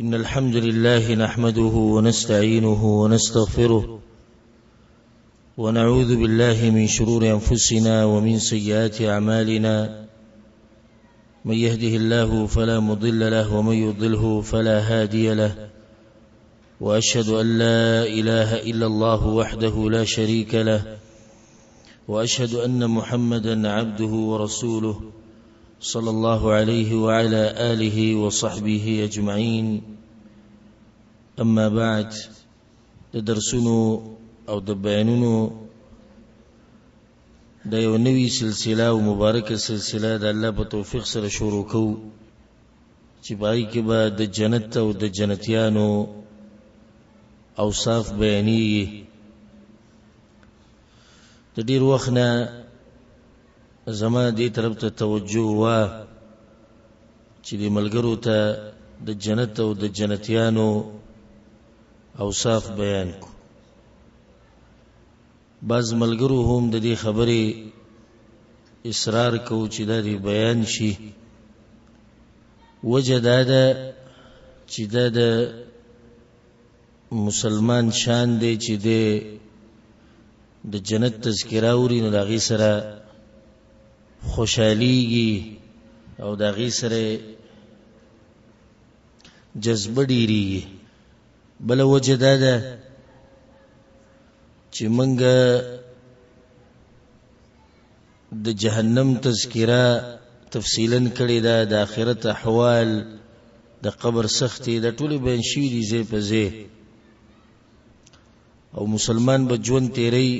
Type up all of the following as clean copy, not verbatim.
إن الحمد لله نحمده ونستعينه ونستغفره ونعوذ بالله من شرور أنفسنا ومن سيئات أعمالنا من يهده الله فلا مضل له ومن يضلله فلا هادي له وأشهد أن لا إله إلا الله وحده لا شريك له وأشهد أن محمدا عبده ورسوله صلى الله عليه وعلى آله وصحبه أجمعين. أما بعد، درسونو أو دبيانونو دا یو نوی سلسله او مبارکه سلسله د الله په توفیق سره شروع کو چې پای کې به د جنت او د جنتیانو اوصاف بیانېږي. د ډیر وخت نه زما دې طرف ته توجه وا چې د ملګرو ته د جنت او د جنتیانو اوصاف بیان کو. بعض ملګرو هم د دې خبرې اصرار کو چې دا دې بیان شي. وجه دا ده چې دا د مسلمان شان دی چې د جنت تذکره اوري نو د هغې سره خوشحالیږي او د هغې سره جذبه ډېرېږي. بله وجه دا ده چې موږ د جهنم تذکره تفصیلا کړې ده، د آخرت احوال، د قبر سختي، د ټولې بیان شوي دي ځای په ځای. او مسلمان به ژوند تیری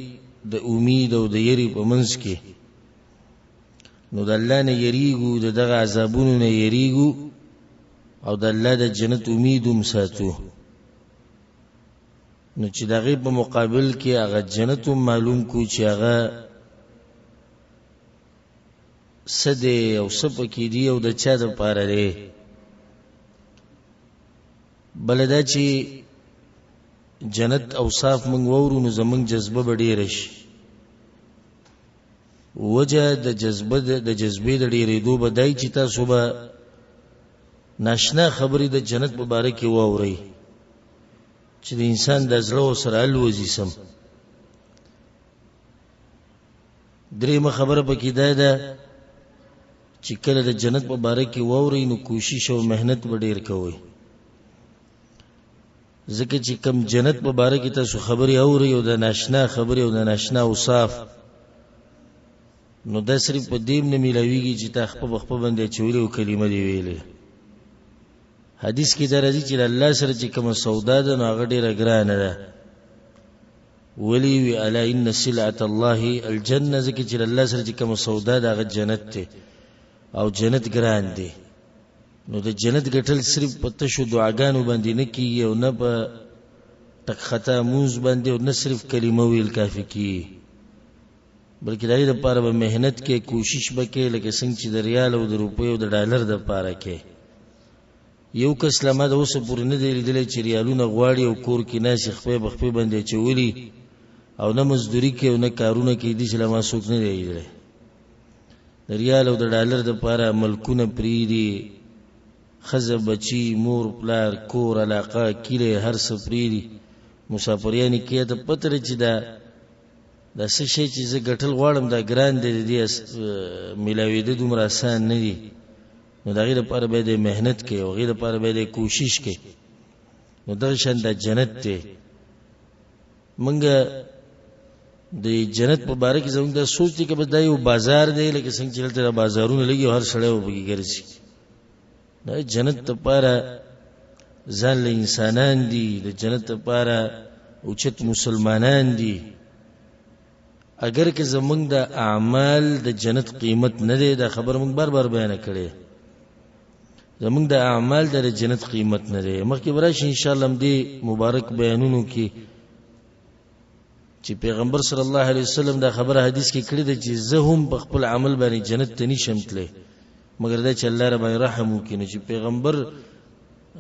د امید او د یری په منځ کې، نو د الله نه یریږو، د دغه عذابونو نه یریږو او د الله د جنت امید هم ساتو. نو چې د هغې په مقابل کې هغه جنت هم معلوم کو چې هغه څه دی او څه پکې دي او د چا دپاره دی. بله دا چې جنت اوصاف موږ واورو نو زموږ جذبه به ډېره شي. وجه د جذبې د ډېرېدو به دای چې تاسو به ناشنا خبرې د جنت په باره کې واورئ چې د انسان د زړه سره الوزي سم. درېیمه خبره پکې دا ده چې کله د جنت په باره کې واورئ نو کوشش او محنت به ډېر کوئ، ځکه چې کم جنت په باره کې تاسو خبرې اورئ او د ناشنا خبرې او د ناشنا اوصاف، نو دا صرف په دې نه میلاویږي چې تا خپل باندې چولې او کلمه دی ویلې. حدیث کې دا راځي چې الله سره چې کوم سودا ده نو هغه ډیره ګرانه ده. ولی وی الا ان سلعه الله الجنه، ځکه چې الله سره چې کوم سودا ده هغه جنت دی او جنت ګران دی. نو د جنت ګټل صرف په تشو دعاګانو باندې نه کیږي او نه په ټک خطا موز باندې او نه صرف کلمه ویل کافي کیږي، بلکې د دې لپاره به محنت کې کوشش وکړي، لکه څنګه چې د ریال او د روپیو او د ډالر لپاره کې. یو کس لمه د اوسه پورې نه دی لیدلی چې ریالونه غواړي او کور کې ناست خپې بخپې باندې چولي او نه مزدوري کوي او نه کارونه کوي، دې چې لمه څوک نه دی لیدلی. د ریال او د ډالر دپاره ملکونه پرېږدي، ښځه بچي مور پلار کور علاقه کیلې هر څه پرېږدي، مسافریانې کوي. ته پته لري چې دا څه شی چې زه ګټل غواړم دا ګران دی، د دې میلاوېده دومره اسان نه دي. نو د هغې لپاره باید محنت کوي او هغې لپاره باید کوشش کوي. نو دغه شان دا جنت دی. موږ د جنت په باره کې زموږ دا سوچ دی که بس دا یو بازار دی، لکه څنګه چې هلته بازارونه لګي او هر سړی ورپکې ګرځي. دا جنت لپاره ځان له انسانان دي، د جنت لپاره اوچت مسلمانان دي. اگر که زمونږ د اعمال د جنت قیمت نه دی، دا خبر مونږ بار بار بیان کړی، زمونږ د اعمال د جنت قیمت نه دی. مخکې به راشي انشاءالله دې مبارک بیانونو کې چې پیغمبر صلی الله علیه وسلم دا خبره حدیث کې کړې ده چې زه هم په خپل عمل باندې جنت ته نشم تللی مګر دا چې الله ربانې رحم وکړي. نو چې پیغمبر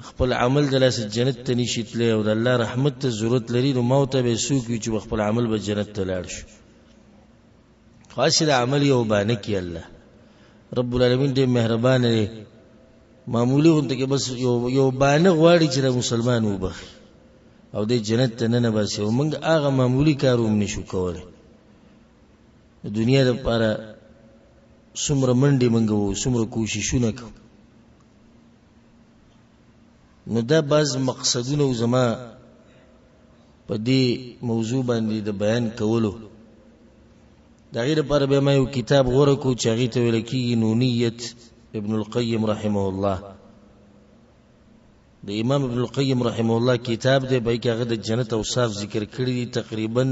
خپل عمل د لاسه جنت ته نشي تللی او د الله رحمت ته ضرورت لري، نو ما ورته به څوک وي چې خپل عمل به جنت ته لاړ شو. خاص د عمل یو باندې کې الله رب العالمین دې مهربان دی معمولی غونډه کې بس یو باندې غواړي چې مسلمان وبخي او د جنت ته نه باسي او موږ هغه معمولی کاروم نشو کولای د دنیا لپاره څومره منډې موږ وو څومره کوششونه کوو نو دا بعض مقصدونه زما په دې موضوع باندې د بیان کولو دا غیر لپاره به ما یو کتاب غوړه کو چې هغه ته ویل کېږي نونیت ابن القیم رحمه الله د امام ابن القیم رحمه الله کتاب دی به کې هغه د جنت اوصاف ذکر کړی دي تقریبا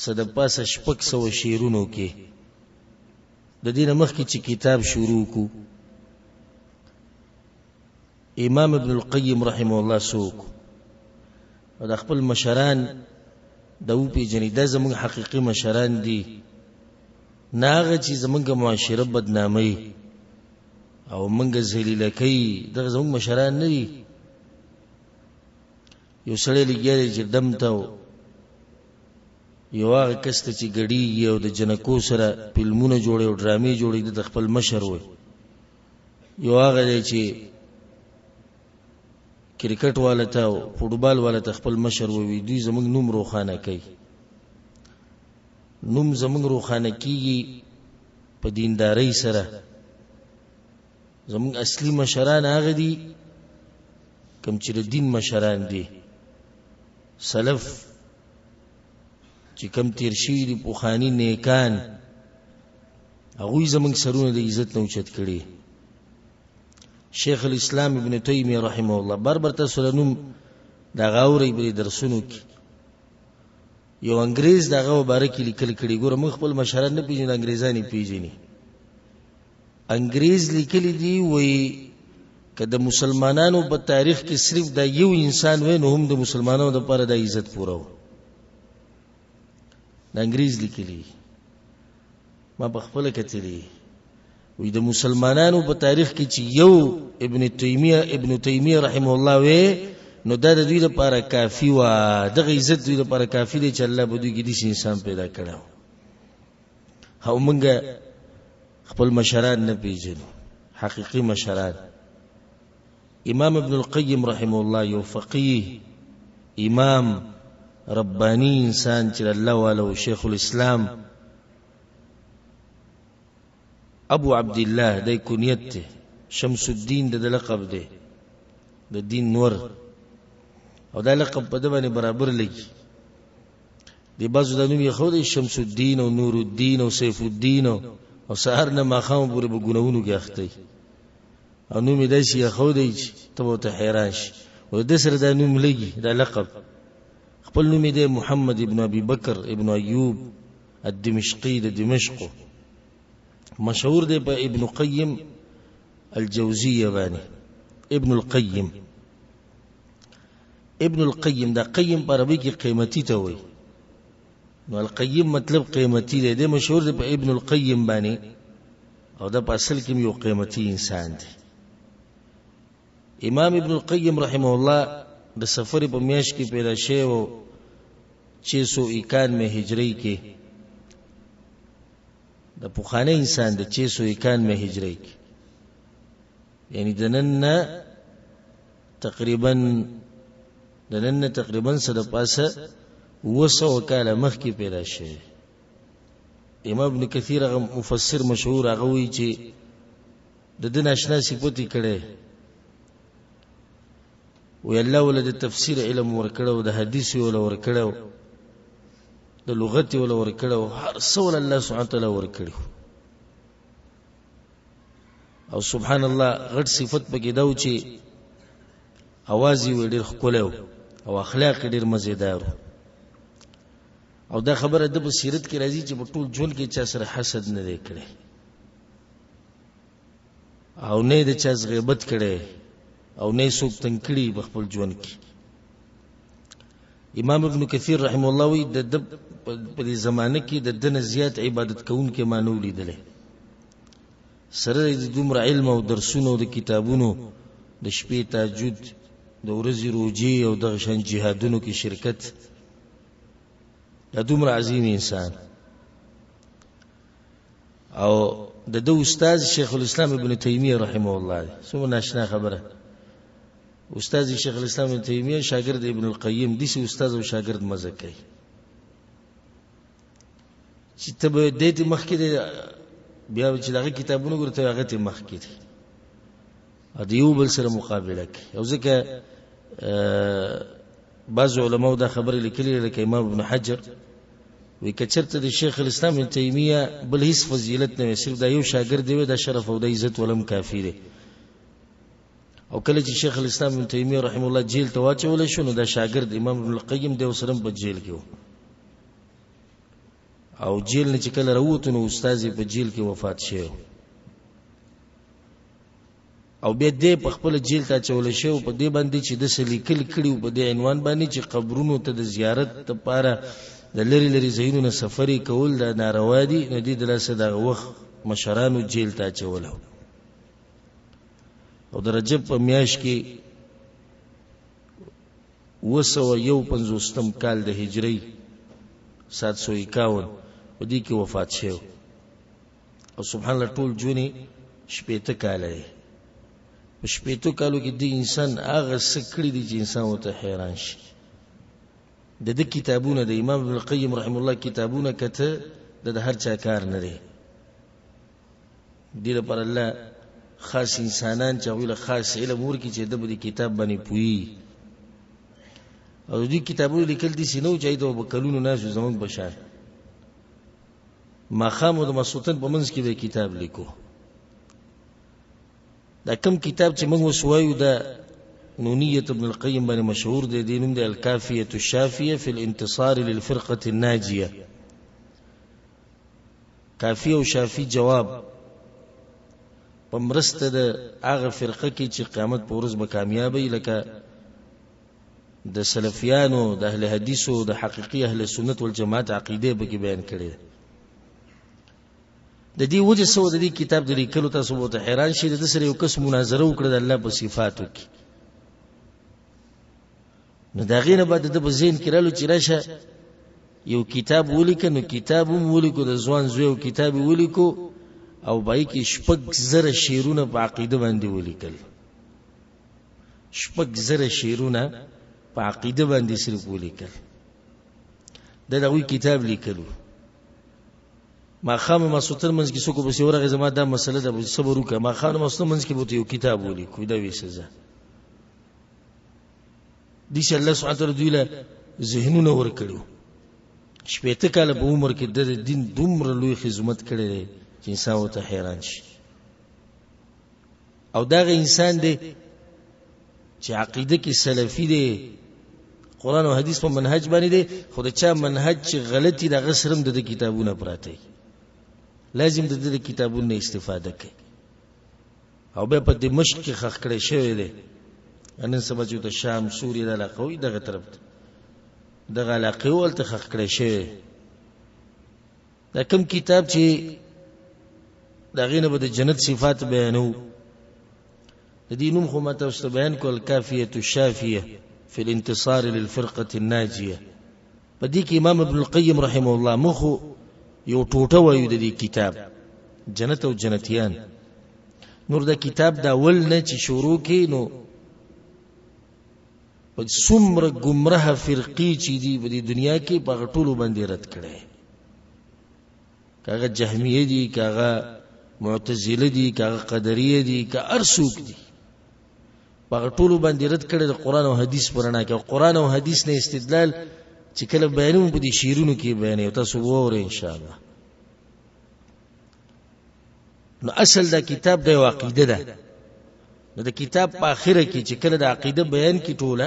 صدپاسه شپږ سوه شعرونو کې د دې نه مخکې چې کتاب شروع کو امام ابن القیم رحمه الله څوک او د خپل مشران د وپیژنې دا زموږ حقیقي مشران دي نه هغه چې زموږ معاشره بدنامي او موږ ذلیله کوي دغه زموږ مشران نه دي یو سړی لګیږي چې دم ته یو هغه کس ته چې ګډیږي او د جنکو سره فلمونه جوړي او ډرامې جوړي د خپل مشر وي یو هغه دی چې کرکټ والا ته او فوټبال والا ته خپل مشر وي دوی زموږ نوم روخانه کوي نوم زموږ روخانه کیږي په دیندارۍ سره زموږ اصلي مشران هغه دي کوم چې د دین مشران دي سلف چې کوم تیر شوي دي پوخاني نیکان هغوی زموږ سرونه د عزت نه اوچت کړي شیخ الاسلام ابن تیمیه رحمه الله بربر تاسو لنوم دا غاوري بری درسونو کې یو انګريز دغه مبارک لیکل کړي ګوره موږ خپل مشران نه پیژنو انګريزانی پیژني انګريز لیکل دي وای کله مسلمانانو په تاریخ کې صرف دا یو انسان وای نو هم د مسلمانانو لپاره د عزت پوره و د انګريز لیکلي ما په خپل کتلي وې د مسلمانانو په تاریخ کې چې یو ابن تیمیه رحمه الله وې نو دا د دوی لپاره کافی و دغه عزت دوی لپاره کافی دی چې الله به دوی کې دې انسان پیدا کړو او موږ خپل مشران نه پیژنو حقيقي مشران امام ابن القیم رحمه الله یو فقيه امام ربانی انسان چې الله والو شیخ الاسلام ابو عبد الله د کنیت شمس الدین د لقب دی د دین نور او دا لقب په دغه برابر لګي دی بازو د نوم یې خو د شمس الدین او نور الدین او سیف الدین او سحر نه ماخام پورې په ګناونو کې اخته او نوم یې داسې خو دی چې ته ته حیران شي او د سره د نوم لګي دا لقب خپل نوم یې محمد ابن ابي بکر ابن ایوب الدمشقي د دمشق مشهور دی په ابن قیم الجوزیه باندې ابن القیم دا قیم په عربي کې قیمتي ته وایي نو القیم مطلب قیمتي دی د مشهور دی په ابن القیم باندې او دا په اصل کې یو قیمتي انسان دی امام ابن القیم رحمه الله د سفر په میاشت کې پیدا شوی او 691 هجری کې د پوخانه انسان د 691 هجری کې یعنی دنن تقریبا صد پاسه وسو کاله مخکې پیدا شوی امام ابن کثیر هغه مفسر مشهور هغه وی چې د دین آشنا صفتی کړي وی الله ولد تفسیر علم ورکړو د حدیث ورکړو د لغت ورکړو هر څول الله سبحانه تعالی ورکړو او سبحان الله غټ صفت پکې دا و چې आवाज یې ډېر ښکلی او اخلاق ډېر مزیدار او دا خبره د بصیرت کې راځي چې په ټول ژوند کې چا سره حسد نه دی کړی او نه د چا غیبت کړي او نه څوک تنګ کړي په خپل ژوند کې امام ابن کثیر رحم الله وی د په زمانه کې د دنه زیات عبادت کوونکې مانو لیدل سره د دومره علم او درسونو د کتابونو د شپې تهجد د ورځې روزي او د شان جهادونو کې شرکت د دومره عظیم انسان او د استاد شیخ الاسلام ابن تیمیه رحمه الله سمو ناشنا خبره استاد شیخ الاسلام ابن تیمیه شاګرد ابن القیم دي سي استاد او شاګرد مزه کوي چې ته به د دې مخکې بیا چې دغه کتابونه ګورته هغه ته مخکې دي ا دیو بل سره مقابله کوي او ځکه بعض علماء دا خبره لیکلي لکه امام ابن حجر وی کچرته د شیخ الاسلام ابن تیمیه بل هیڅ فضیلت نه صرف دا یو شاګرد دی د شرف او د عزت ولم کافی دی او کله چې شیخ الاسلام ابن تیمیه رحم الله جیل ته واچول شو نو دا شاګرد امام ابن القیم دی وسره په جیل کې او جیل نه چې کله راووت نو استاد په جیل کې وفات شو او بیا دې په خپل جیل ته چول شو په دې باندې چې د سلیکل کړي په دې عنوان باندې چې قبرونو ته د زیارت لپاره د لری لری زینونو سفرې کول د ناروا دي نو دې د لاسه د وخت مشرانو جیل ته چولو او د رجب په میاش کې 251 کال د هجری 751 په دې کې وفات شو او سبحان الله ټول جونی شپېته کال دی په شپېتو کالو کې د انسان هغه سکړی دی چې انسان وته حیران شي د دې کتابونه د امام ابن القیم رحم الله کتابونه کته د هر چا کار نه دی دې لپاره الله خاص انسانان چې ویله خاص علم ورکی چې د دې کتاب باندې پوي او دې کتابونه لیکل دي سينو چې د وکلونو ناس زمونږ بشار ما خامو د مسوتن په منځ کې به کتاب لیکو دا کم کتاب چې موږ وسوایو د نونیة ابن القیم باندې مشهور دی د نوم د الکافیه الشافیه فی الانتصار للفرقه الناجیه کافیه او شافی جواب په مرسته د هغه فرقه کې چې قیامت په ورځ به کامیابی لکه د سلفیانو د اهل حدیثو د حقیقی اهل سنت والجماعت عقیده به کې بیان کړي د دې وجه سو د دې کتاب د لیکلو تاسو به حیران شئ د سره یو کس مناظره وکړه د الله په صفاتو کې نو دا غینه بعد د بزین کړهلو چې راشه یو کتاب ولیک نو کتاب هم ولیکو د ځوان زوی کتاب ولیکو او بای کې شپږ زره شیرونه په عقیده باندې ولیکل شپږ زره شیرونه په عقیده باندې صرف ولیکل دغه کتاب لیکلو ما خام مسوتر منځ کې څوک به ورغه زما دا مسله ده صبر وکړه ما خام مسوتر منځ کې به یو کتاب ولیکو دا وی سزا دي چې الله سبحانه وتعالى دوی له ذهنونه ورکړو شپېته کاله په عمر کې د دین دومره لوی خدمت کړي چې انسان وته حیران شي او دا انسان دی چې عقیده کې سلفي دی قرآن او حدیث په منهج باندې دی خو دا چا منهج چې غلطي د غسرم د کتابونو پراته لازم د دې کتابونو استفاده کوي او به په دمشق کې خخ کړي شوی دی ان سبا چې د شام سوریه د علاقوي دغه طرف دغه علاقوي ولته خخ کړي شوی دا کوم کتاب چې دا غینه به د جنت صفات بیانو د دې نوم خو ماته واست بیان کول کافیه الشافیه فی الانتصار للفرقه الناجیه په دې کې امام ابن القیم رحمه الله مخو یو ټوټه وایو د دې کتاب جنت او جنتیان نور دا کتاب دا ول نه چې شروع کې نو په څومره گمراه فرقې چې دی په دنیا کې په ټولو باندې رد کړي کاغه جهمیه دي کاغه معتزله دي کاغه قدریه دي کا ارسوک دي په ټولو باندې رد کړي د قران او حدیث پرانا کې قران او حدیث نه استدلال چې کله بیانوم په دې شیرونو کې بیانې تاسو وره ان شاء الله نو اصل دا کتاب د عقیده ده نو د کتاب په اخره کې چې کله د عقیده بیان کی ټوله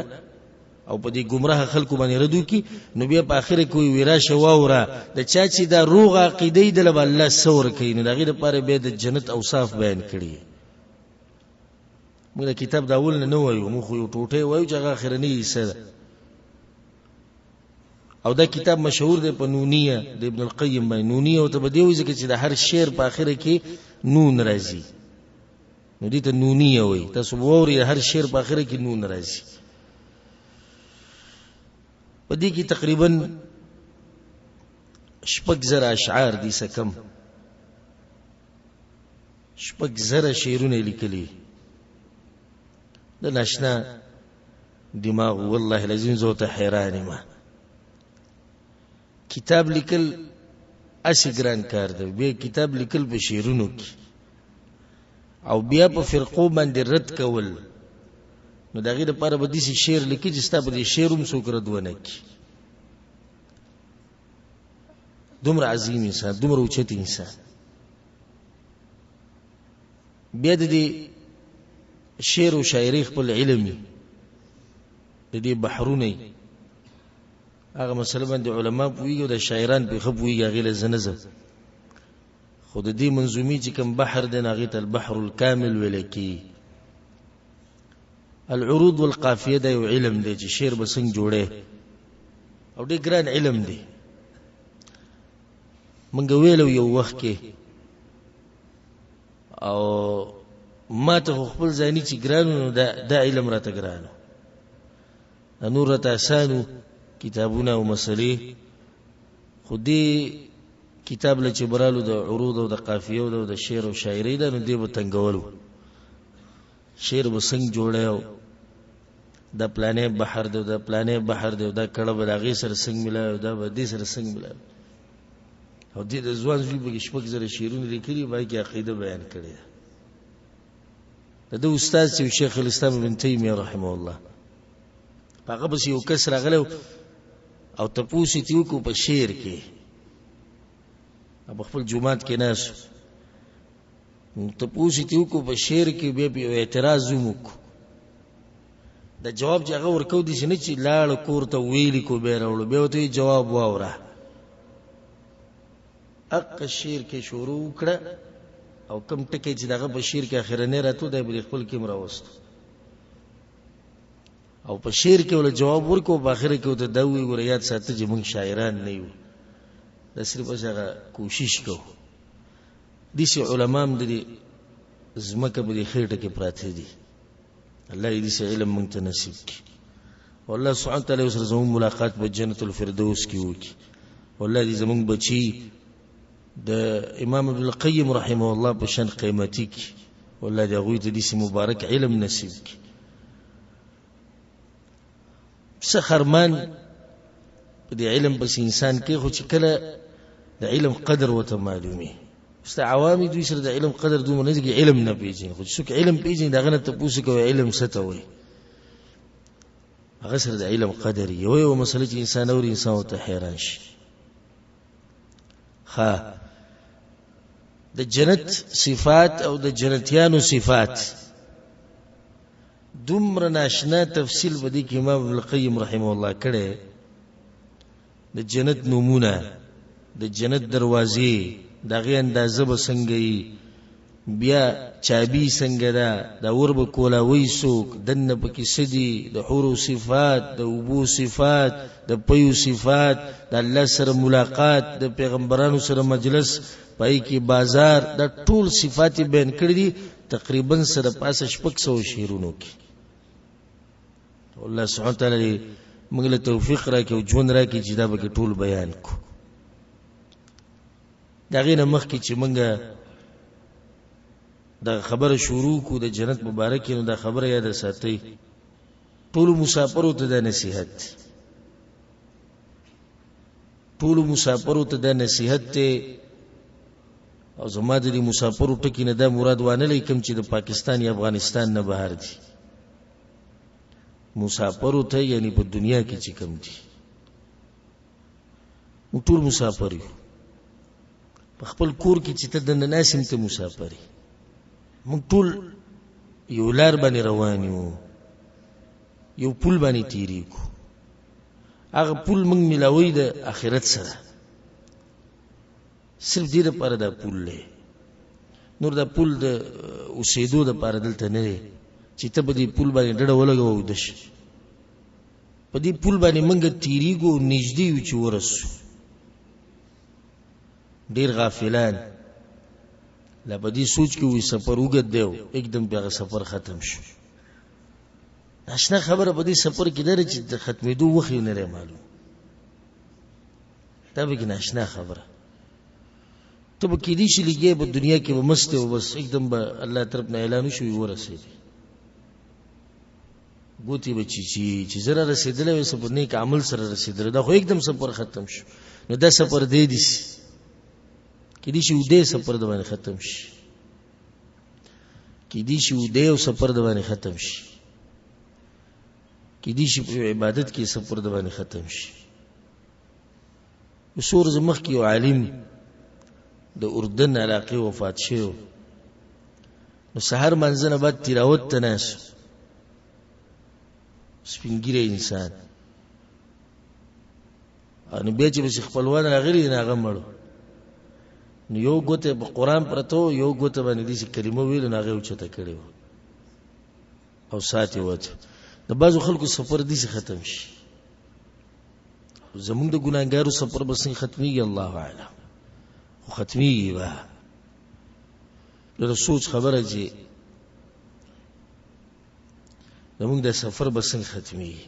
او په دې گمراه خلکو باندې ردو کی نو بیا په اخره کې ویرا شواوره د چا چې دا روغ عقیده د الله سور کوي نو دغه لپاره به د جنت اوصاف بیان کړي موږ کتاب دا ول نه وایو موږ یو ټوټه وایو چې هغه اخرنی حصہ او دا کتاب مشهور دی په نونیه د ابن القیم باندې نونیه او ته به دی ځکه چې د هر شعر په اخره کې نون راځي نو دې ته نونیه وایي تاسو ووري هر شعر په اخره کې نون راځي په دې کې تقریبا شپږ زره اشعار دي سکم شپږ زره شعرونه لیکلي د ناشنا دماغ. والله العظیم زه ته حیران یم. کتاب لیکل اسی ګران کار دی، بیا کتاب لیکل په شعرونو کې او بیا په فرقو باندې رد کول، نو د هغې دپاره به داسې شعر لیکي چې ستا په دې شعر هم څوک رد ونه کړي. دومره عظیم انسان، دومره اوچت انسان. بیا د دې شعر او شاعري خپل علمي د دې بحرونه هغه مسله باندې علما پوهېږي او د شاعران پرې ښه پوهېږي، هغې له زه نه ځم. خو د دې منظومې چې کوم بحر دی نو هغې ته البحر الکامل ویلی کېږي. العروض والقافیه دا یو علم دی چې شعر به څنګه جوړی او ډېر ګران علم دی. مونږ ویلو یو وخت کې او ما ته خو خپل ځاني چې ګران نو دا علم راته ګران، نور راته اسانو کتابونه او مسلې. خو دې کتاب له چې برالو د عروض او د قافیه او د شعر او شاعري ده، نو دې به تنګولو شعر به څنګه جوړی او دا پلانې بحر دی، دا پلانې بحر دی، دا کړه به د هغې سره څنګه ملاوي، دا به دې سره څنګه ملاوي. او دې د ځوان زوی پکې شپږ زره شعرونه لیکلي، باقي کې عقیده بیان کړې ده. د ده استاد چې شیخ الاسلام ابن تیمیه رحمه الله، په هغه پسې یو کس راغلی او تپوس یې وکړو په شعر کې، په خپل جومات کې ناست تپوس یې وکړو په شعر کې، بیا په یو اعتراض هم وکړو. د جواب چې هغه ورکو داسې نه چې لاړ کور ته ویلي کو بیا راوړو، بیا ورته جواب واوره. حق شعر کې شروع وکړه او کم ټکی چې دغه په شعر کې اخرنی راتلو دی به خپل کې راوستو او په شعر کې ول جواب ورکو، په اخر کې ورته دا وی ګوره یاد ساته چې موږ شاعران نه یو، دا صرف هغه کوشش کوو. داسې علما هم د دې ځمکه په دې خېټه کې پراته دي. الله دې داسې علم موږ ته نصیب کړي. والله سبحانه وتعالی سره زموږ ملاقات په جنت الفردوس کې وکړي. والله دې زموږ بچي د امام ابن القیم رحمه الله په شان قیمتي کړي. والله دې هغوی ته داسې مبارک علم نصیب کړي. څه خرمان په دې علم پسې انسان کې، خو چې کله د علم قدر ورته معلومي. اوس د عوامي دوی سره د علم قدر دومره نه دي، علم نه پېژني. خو چې څوک علم پېژني د هغه نه تپوس کوي علم څه ته وایي، هغه سره د علم قدر یې. یو مسله چې انسان اوري انسان ورته حیران شي. د جنت صفات او د جنتیانو صفات دومره ناشنا تفصیل په دې کې امام ابن القیم رحمه الله کړی. د جنت نومونه، د جنت دروازې، د هغې اندازه به څنګه وي، بیا چابي څنګه ده، د اور به کولاوی څوک، دننه پکې څه دي، د حورو صفات، د اوبو صفات، د پیو صفات، د الله سره ملاقات، د پیغمبرانو سره مجلس، پای کې بازار، دا ټول صفات بیان کړي دي تقریبا سره پاسه 600 شعرونو کې. الله سبحانه وتعالی موږ له توفیق راکړي او ژوند راکړي چې دا به ټول بیان کو. د هغې نه مخکې چې موږ دا خبره شروع کو د جنت مبارک، نو دا خبره یاد ساتئ، ټول مسافرو ته دا نصیحت، ټول مسافرو ته دا نصیحت دی. او زما د دې مسافرو ټکي نه دا مراد وانه لیکم چې د پاکستان یا افغانستان نه بهر دي. مسافرو ته یعنی په دنیا کې چې کم دي، موږ ټول مسافر یو. په خپل کور کې چې ته دننه ناست یم ته مسافر یې. موږ ټول یو لار باندې روان یو، یو پل باندې تیریږو. هغه پل موږ ملاوي د آخرت سره. صرف دې دپاره دا پل دی، نور دا پل د اوسېدو دپاره دلته نه دی چې ته په دې پل باندې ډډه ولګوه او ویده شي. په دې پل باندې موږ تیریږو او نږدې یو چې ورسو. ډېر غافلان لا په دې سوچ کې وي سفر اوږد دی او एकदम په هغه سفر ختم شو. ناشنا خبره په دې سفر کې ده چې د ختمېدو وخت یې نه دی معلوم. دا به کې ناشنا خبره. ته به کېدی شي لګې په دنیا کې به مست او بس एकदम به الله طرف نه اعلان شوی ورسېږي ګوتې به چې زره رسېدلی وي په نیک عمل سره رسېدلی دا خو एकदम سفر ختم شو نو دا سفر دی دي کېدی شي ودې سفر د باندې ختم شي کېدی شي ودې او سفر د باندې ختم شي کېدی شي په عبادت کې سفر د باندې ختم شي وسور زمخ کې یو عالم د اردن علاقې وفات شو نو سحر منځنه بعد تلاوت تناس سپینګری انسان ان بیا چې خپلوان راغلي نه غمړو نو یو ګوته په قران پرته یو ګوته باندې دې کلمه ویل نه غو چته کړي او ساتي وته د بعضو خلکو سفر دې ختم شي زمونږ د ګناګارو سفر به څنګه ختميږي الله اعلم خو ختميږي وا له سوچ خبره چې زمونږ د سفر به څنګه ختميږي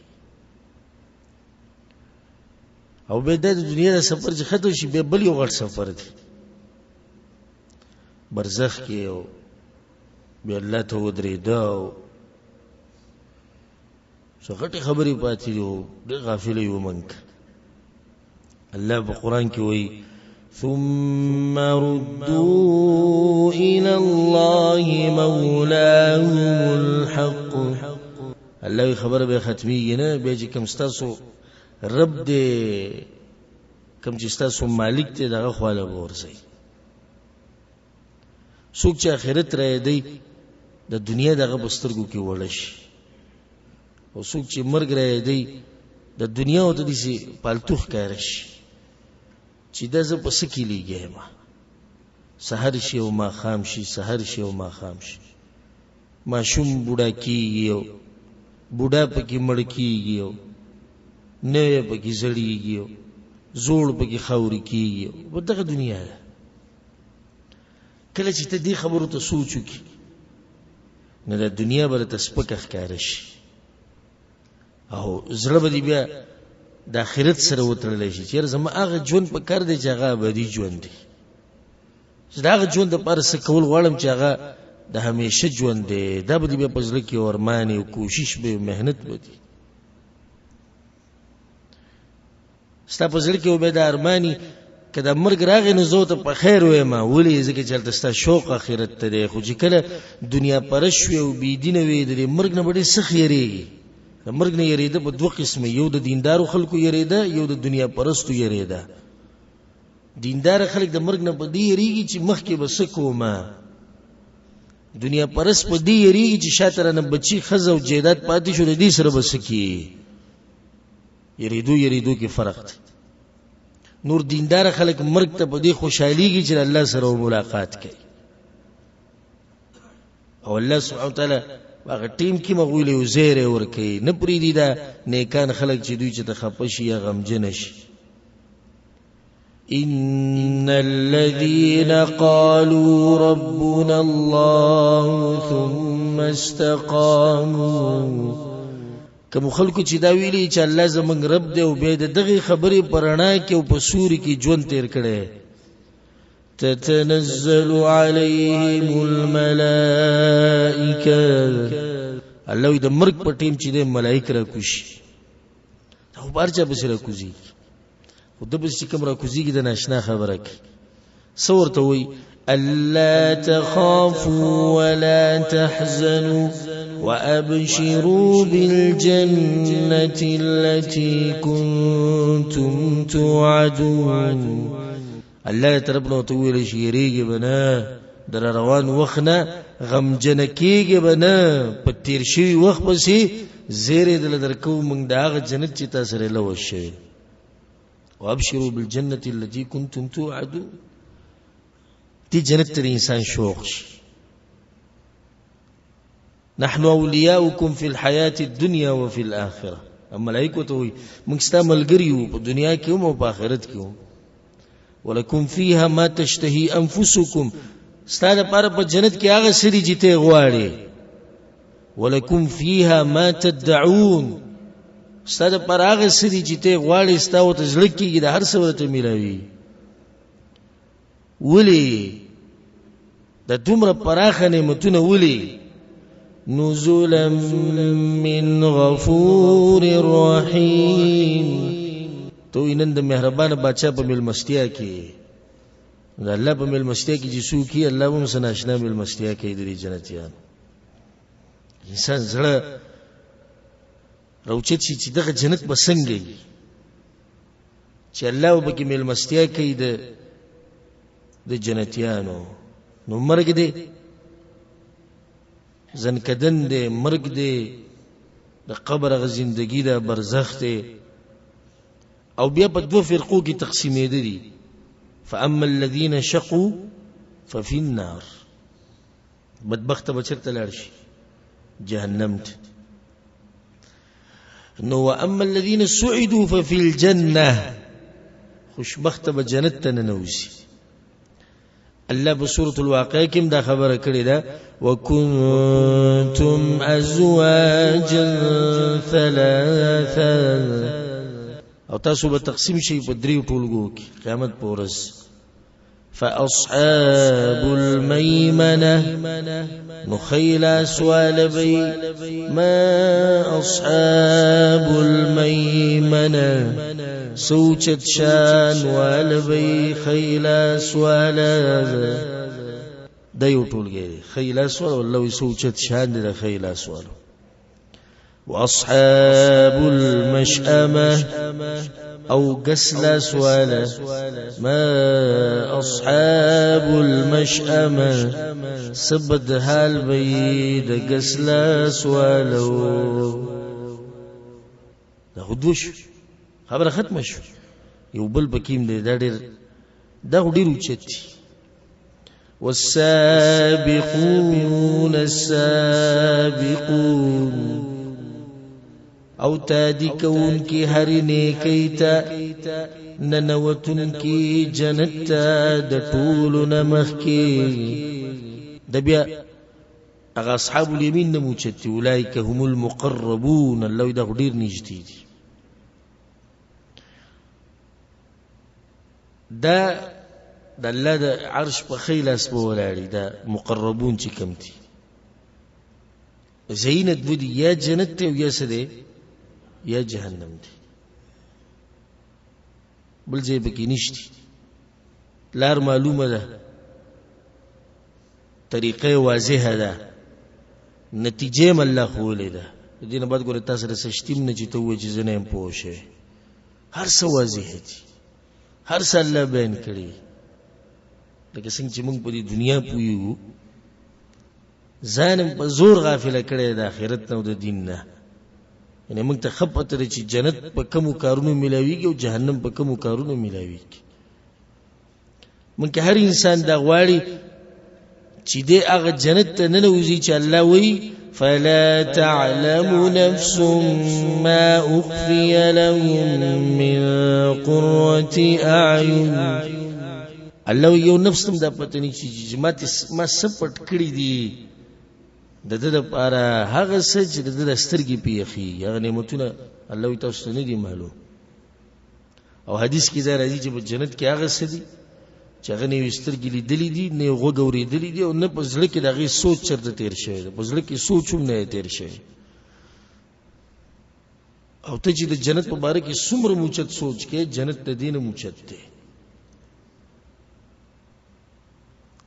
او به د دنیا د سفر چې ختم شي به بل یو غټ سفر دی برزخ کې او به الله ته ودرېدا څو غټي خبرې پاتې دي د غافل یو منک الله په قران کې وایي ثم ردوا إلى الله مولاهم الحق الله خبر به ختمي نه به چې کوم ستاسو رب دې کوم چې ستاسو مالک دې دغه خواله ورسي څوک چې آخرت را دی د دنیا دغه بسترګو کې وړش او څوک چې مرګ را دی د دنیا او د دې پالتوخ کارش چې د ز په سکی لیږي سحر شي او ما خام شي سحر شي او ما خام شي ما شوم بوډا کیږي او بوډا پکې مړ کیږي او نه پکې زړیږي او زوړ پکې خاوري کیږي په دغه دنیا کله چې ته دې خبرو ته سوچو کی نه د دنیا بل ته سپکه ښکار شي او زړه به بیا د آخرت سره وتړل شي چې زما هغه ژوند په کار دی چې هغه ابدي ژوند دی چې دا هغه ژوند په ارسه کول غواړم چې هغه د همیشه ژوند دی دا به بیا په ځل کې ورمانه او کوشش به مهنت وکړي ستا په ځل کې وبې د ارمانی کله مرګ راغی نو زه ته په خیر وایم ولې ځکه چې تل ستا شوق آخرت ته دی خو چې کله دنیا پرش وي او بی دین وي د مرګ نه ډېر سخت یریږي د مرګ نه یریده په دوه قسمه یو د دیندارو خلکو یریده یو د دنیا پرستو یریده دیندار خلک د مرګ نه په دې یریږي چې مخکې بس کومه دنیا پرست په دې یریږي چې شاته نه بچي خزه او جیدات پاتې شو د دې سره بس کی یریدو کې فرق دی نور دیندار خلک مرګ ته په دې خوشحاليږي چې الله سره ملاقات کوي او الله سبحانه وتعالى هغه ټیم کې مغول او زیر ور کوي نه پری دي دا نیکان خلک چې دوی چې د خپشي یا غمجن شي ان الذين قالوا ربنا الله ثم استقاموا کوم خلکو چې دا ویلي چې الله زمونږ رب دی او به دغه خبرې پرانا کې او په سوري کې ژوند تیر کړي تتنزل عليهم الملائكه الله د مرګ په ټیم چې د ملائکه را کوشي او بارچا به سره کوزي خو د بس کوم را کوزيږي د ناشنا خبره کې صورت وي الا تخافوا ولا تحزنوا وابشروا بالجنه التي كنتم توعدون الله طرفنا تویل شیریږي بنا در روان وخنه غم جنکیږي بنا په تیر شي وخت پسې زیره دل درکو موږ داغه جنت چې تاسو لري لوشه وابشروا بالجنه التي كنتم توعدون دي جنت تر انسان شوق شي نحن اولياؤكم في الحياه الدنيا وفي الاخره اما ملائکه موږ ستاسو ملګریو په دنیا کې او په آخرت کې ولکم فيها ما تشتهي انفسكم ستاسو لپاره په جنت کې هغه سړي چې ته غواړي ولکم فيها ما تدعون ستاسو لپاره هغه سړي چې ته غواړي ستاسو ته ځل کېږي د هر څه ورته ملوي ولي د دومره پراخه نعمتونه ولي نزلا من غفور رحیم تو نن د مهربان بادشاہ په ملمستیا کې د الله په ملمستیا کې چې څوک یې الله هم سناشنا ملمستیا کې د جنتیان انسان زړه روچت شي چې دغه جنت به څنګه وي چې الله وبکې ملمستیا کوي د جنتیانو نو مرګ دی زنکدن دی مرګ دی د قبر غ زندگی دا برزخ دی او بیا په دوه فرقو کې تقسیمېدل دي فاما الذين شقوا ففي النار بدبخت بچرته لاړ شي جهنم ته نو واما الذين سعدوا ففي الجنه خوشبخت بجنت ته ننوزي الله بسورة الواقع كم دا خبر کړی دا وكنتم ازواجا ثلاثا او تاسو به تقسیم شي په دریو ټولګو کې قیامت پورس فاصحاب الميمنه نخيل سوال بي ما اصحاب الميمنه سوچت شان والبي خيل سوال دا یو ټولګي خیل سوال والله سوچت شان د خیل سوال واصحاب المشأمه او قسلا سوالا ما اصحاب المشأمه سبد حال بيد قسلا سوالو دا خدوش خبر ختم شو یو بل بکیم دی دا ډیر اوچتي والسابقون السابقون او تادی کون کی هر نیکی تا ننوتن کی جنت تا د ټول نمخ کی د بیا اغا اصحاب الیمین نموچتی اولئک هم المقربون الله دا ډیر نږدې دي دا د الله د عرش په خیل اسبو ولاړي دا مقربون چې کم دي زینت بودی یا جنت ته یا سده یا جهنم دی بل ځای پکې نشتی لار معلومه ده طریقه واضحه ده نتیجه م الله خولې ده دې نه بعد ګوره تاسو سره سشتیم نه چې ته وې چې زنه هم پوښه هر څه واضح دي هر څه الله بیان کړی لکه څنګه چې موږ په دې دنیا پویو ځان په زور غافل کړی د آخرت نه او د دین نه یعنی موږ ته خپته چې جنت په کوم کارونو ملاويږي او جهنم په کوم کارونو ملاويږي موږ هر انسان دا غواړي چې دې هغه جنت ته ننوځي چې الله وایي فلا تعلم نفس ما أخفي لهم من قرة أعين الله یو نفس تم دا پته نه چې ما سپټ کړی دي د دې لپاره هغه څه چې د سترګې پیخي هغه نعمتونه الله تاسو نه دي معلوم او حدیث کې دا راځي چې په جنت کې هغه څه دي چې هغه نه سترګې لیدلې دي نه غوږ اورېدلې دي او نه په زړه کې دغه سوچ چرته تیر شوی دی په زړه کې سوچ هم نه تیر شوی او ته چې د جنت په باره کې څومره موچت سوچ کې جنت د دین موچت دی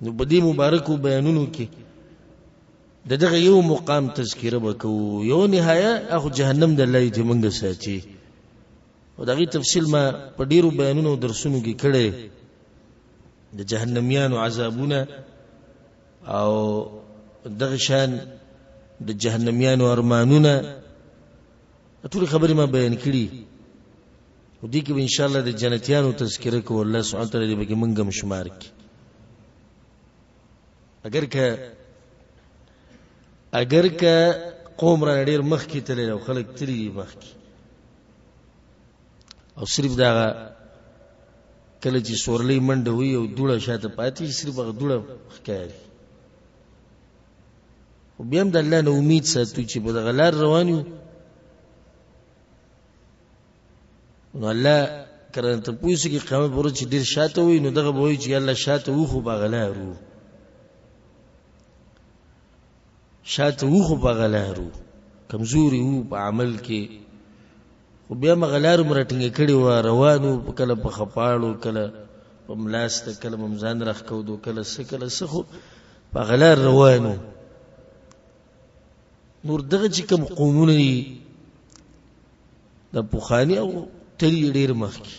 نو بدی مبارکو بیانونو کې دغه یو مقام تذکره وکړو یو نهایه اخو جهنم د الله ته منګه ساتي او دغه تفصیل ما په ډیرو بیانونو درسونو کې کړی د جهنميانو عذابونه او دغه شان د جهنميانو ارمانونه ټول خبرې ما بیان کړي او دې کې ان شاء الله د جنتیانو تذکره کوو الله سبحانه وتعالى دې به موږ هم شمار کړي اگر که قوم را ډیر مخ کې تللی او خلک تللی مخ کې او صرف دا کله چې سورلې منډه وي او دوړه شاته پاتې صرف هغه دوړه ښکاري خو بیا هم د الله نه امید ساتو چې په دغه لار روان یو نو الله کړه ته پوښتنه کې قیامت پر چې ډیر شاته وي نو دغه به وي چې الله شاته و خو بغلارو شاته و خو بغلارو کمزوري وو په عمل کې خو بیا مغلارو مرټنګ کړي و روانو کله په خپاړو کله په ملاسته کله ممزان راخ کودو کله سخو بغلار روانو نور دغه چې کوم قومونه دي د پوخانی او تری ډیر مخکي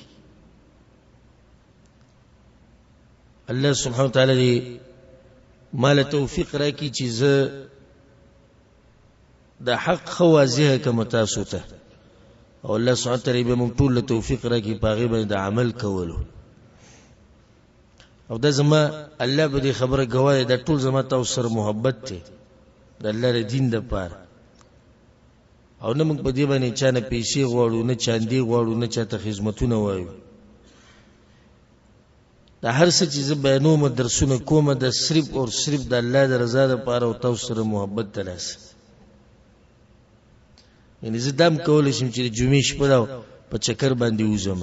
الله سبحانه وتعالى دې مال توفیق راکړي چې زه د حق خوازه کوم تاسو ته او الله سبحانه وتعالى به موږ ټول توفیق راکړي پاغي باندې د عمل کولو او دا زما الله به دې خبره گواهی د ټول زما تاسو سره محبت ته د الله دین د پاره او نه موږ په دې باندې چا نه پیسې غواړو نه چاندي غواړو نه چاته خدمتونه وایو دا هر څه چې بیانوم درسونه کومه د صرف او صرف د الله د رضا لپاره او تاسو سره محبت تلاس یعنی زه دم کول شم چې جمعې شپه په چکر باندې وځم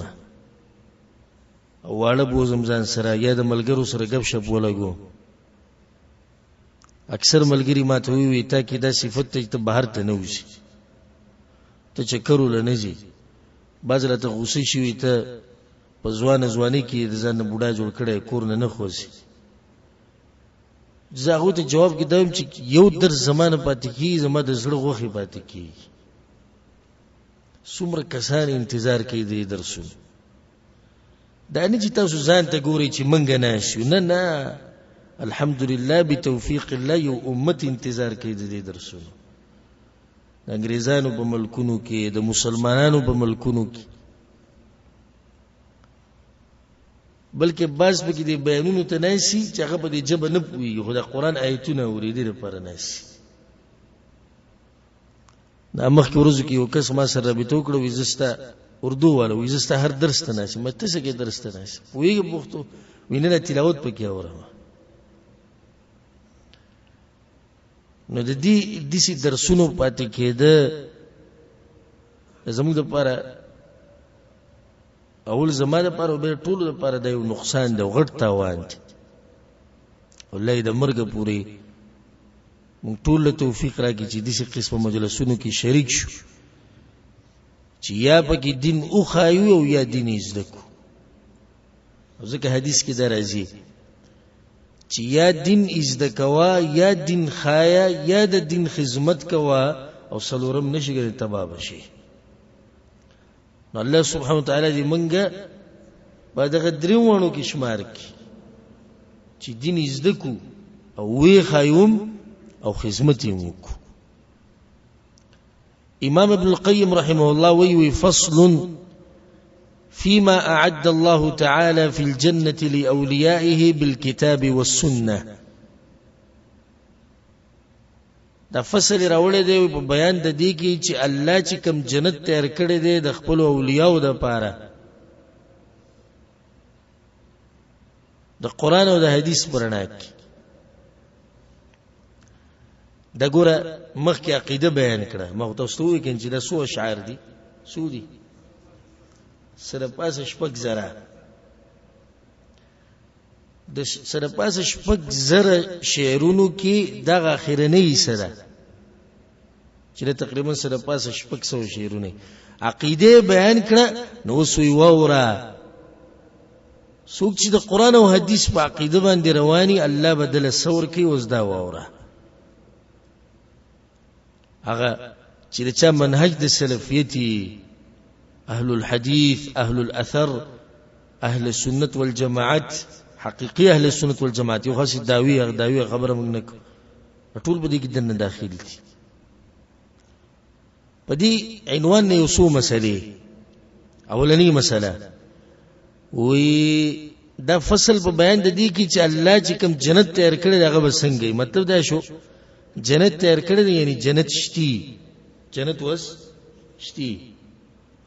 او واړه بوزم ځان سره یا د ملګرو سره غب شپ ولګو اکثر ملګری ماته وی تا کې دا صفت ته بهر ته نه وځي ته چکر ولنځي بازله ته غوسه شي ته په ځواني کې ځان بوډا جوړ کړي کور نه خوځي زه ته جواب کې دوم چې یو در زمانه پاتې کی زما د زړه غوخي پاتې کی څومره کسان انتظار کوي دې درسونه دا نه چې تاسو ځان ته ګوري چې منګ نه شو نه الحمدلله بتوفیق الله یو امت انتظار کوي دې درسونه د انګريزانو په ملکونو کې د مسلمانانو په ملکونو کې بلکې باز به کې د بیانونو ته ناشي چې هغه په دې جبه نه پوي خو د قران آیتونه اورېدل لپاره ناشي دا مخکې ورځو کې یو کس ما سره رابطه وکړه وزستا اردو والا وزستا هر درس ته ناشي مته څه کې درس ته ناشي ویګه پښتو وینه تلاوت پکې اورم نو د دې دسی درسونو پاتې کېده زموږ لپاره اول زمانه پر به ټول لپاره د یو نقصان د غټ تاوان الله دې مرګ پوری موږ ټول توفیق راکړي چې دسی قسمه مجلسونو کې شریک شو چې یا پکې دین او خایو او یا دین زده کو ځکه حدیث کې درځي چې یا دین زده کوا یا دین خایا یا د دین خدمت کوا او سلورم نشي ګرځي تباہ بشي نو الله سبحانه وتعالى دې منګه بعد غدريونو کې شمار کی چې دین زده کو او وی خایوم او خدمت یې وکړو امام ابن القيم رحمه الله وی فصل فيما أعد الله تعالى في الجنة لأوليائه بالكتاب والسنة دا فصل راوړی دی په بیان د دې کې چې الله چې کوم جنت تیار کړی دی د خپل اولیاءو د پاره د قران او د حدیث پرنا کې دا ګوره مخکې عقیده بیان کړه ما تاسو ته وایي چې دا سو اشعار دي سودی سره پاس شپږ زره د سره پاس شپږ زره شعرونو کې دغه اخرنی سره چې تقریبا سره پاس شپږ سو شعرونه عقیده بیان کړه نو سوی وورا څوک چې د قران او حدیث په عقیده باندې رواني الله بدل سور کوي وزدا وورا هغه چې د چا منهج د سلفیتی اهل الحديث اهل الاثر اهل السنه والجماعت حقيقي اهل السنه والجماعت یو خاص داوی خبره موږ نه ټول به دې کې دنه داخل دي په دې عنوان نه یو څو مسلې اولنی مسله وی دا فصل په بیان د دې کې چې الله چې کوم جنت تیار کړی هغه به څنګه مطلب دا شو جنت تیار کړی یعنی جنت شتي جنت وس شتي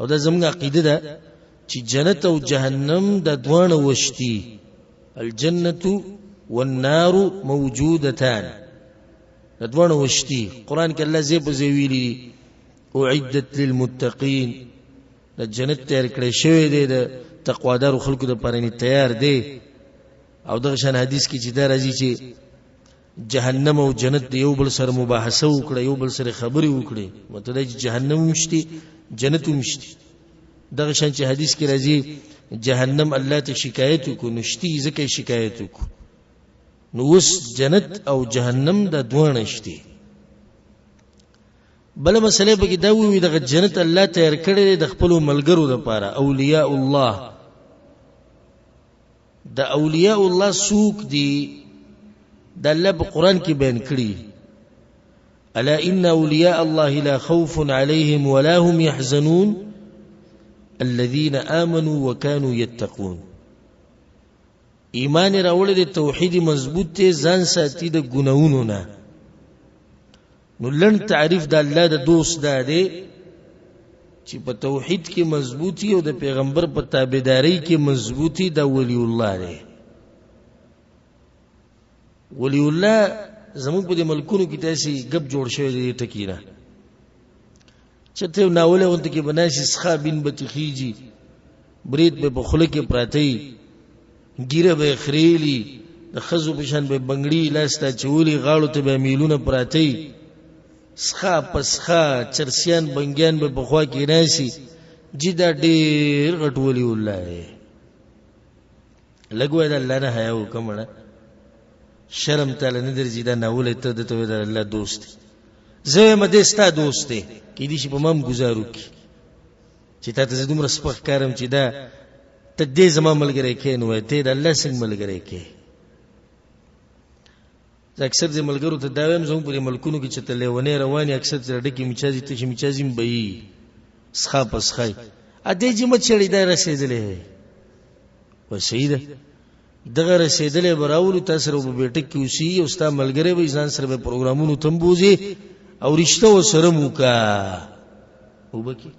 او دا زموږ عقیده ده چې جنت او جهنم د دوه وشتي الجنه والنار موجودتان د دوه وشتي قران کې الله زیب زویلی اعدت للمتقین د جنت تیار کړی شوی دی د تقوادارو خلکو د پاره تیار دی او دغه شان حدیث کې چې دا راځي چې جهنم او جنت د یو بل سره مباحثه وکړي یو بل سره خبرې وکړي مطلب چې جهنم مشتي جنت مشتي دغه شان چې حدیث کې راځي جهنم الله ته شکایت وکړي نشتی ځکه شکایت وکړي نو وس جنت او جهنم د دوه نشتی بل مسله به دا وی د جنت الله تیار کړی د خپل ملګرو لپاره اولیاء الله د اولیاء الله سوق دي د الله په قران کې بیان کړی الا ان اولیاء الله لا خوف عليهم ولا هم يحزنون الذين امنوا وكانوا يتقون ایمان راوړل د توحید مضبوط ته ځان ساتي د ګناونو نه نو لن تعریف د الله د دوست ده دی چې په توحید کې مضبوطی او د پیغمبر په تابعداري کې مضبوطی د ولی الله دی ولی الله زموږ په ملکونو کې تاسو غب جوړ شوی دی ټکینا چته ناوله وانت کې بناسي سخا بن بتخیجی برید به بخله کې پراتی ګیره به خریلی د خزو بشن به بنگړی لاسته چولی غاړو ته به میلونه پراتی سخا پسخا چرسیان بنگیان به بخوا کې ناسي جدا ډیر غټولی الله لګوي د الله نه حیا وکمنه شرم تعالی نه درځي دا ناوله ته د توحید الله دوست زه مده ستا دوست دی کې دي چې په مم گزارو کی چې تاسو زه دومره سپخ کارم چې دا ته دې زما ملګری کې نو ته د الله څنګه ملګری کې اکثر د ملګرو ته دا وایم زموږ په ملکونو کې چې تلونه رواني اکثر تر ډکه میچازي ته چې میچازي مبي سخا پسخای ا دې چې مچړی دا رسیدلې و سیده دغه رسیدلې براول تاسو رو بیٹک کې اوسې او ستا ملګری به ځان سره به پروګرامونو تمبوزي او رښتیا وسره موکا وبکی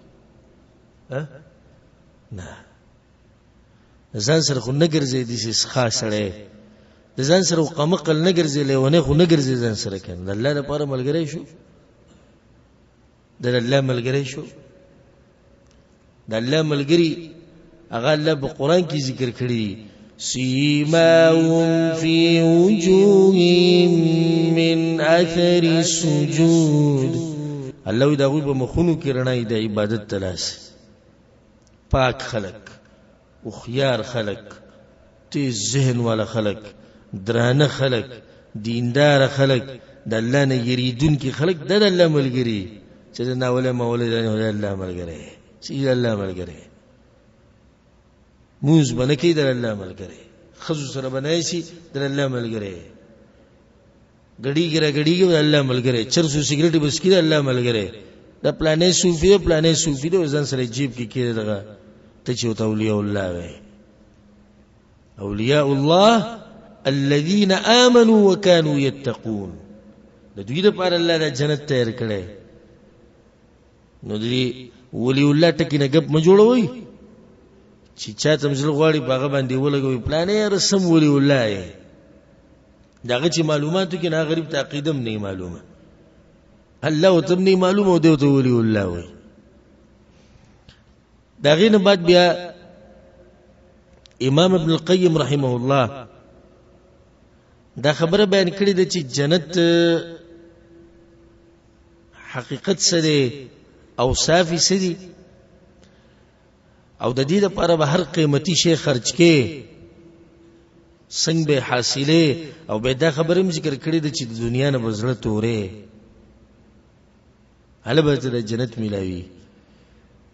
نه ځان سره خو نه ګرځي دي سخا سره د ځان سره قمقل نه ګرځي لیونه خو نه ګرځي ځان سره کنه الله لپاره ملګری شو د الله ملګری شو د الله ملګری هغه الله په قران کې ذکر کړی سیماهم فی وجوههم من اثر السجود الله دا غوی په مخونو کې رڼای د عبادت تلاش پاک خلق او خيار خلق تیز ذهن والا خلق درانه خلق دیندار خلق د الله نه یریدون کی خلق د الله ملګری چې نه ولا مولا د الله ملګری چې الله ملګری موز بنکی د الله ملګری خزو سره بنای شي د الله ملګری غړي د الله ملګری چرسو سیګریټ بسکی د الله ملګری د پلانې صوفي د ځان سره جیب کې کېده دغه ته چې اولیاء الله وي اولیاء الله الذين آمنوا وكانوا يتقون د دوی لپاره الله د جنت تیار کړي نو دی ولی الله ټکی نه غب ما جوړوي چې چا تمزل غواړي باغ باندې ولګوي پلانې رسم ولی الله داغه چې معلوماتو کې نه غریب تعقیدم نه معلومه الله وتم نه معلومه او دی ته ولی الله وي داغه نه بعد بیا امام ابن القیم رحمه الله دا خبره بیان کړې ده چې جنت حقیقت سره اوصاف سره او د دې لپاره به هر قیمتي شی خرج کې څنګه به حاصله او به دا خبره ذکر کړې ده چې د دنیا نه بزړه تورې هلبه د جنت ملاوي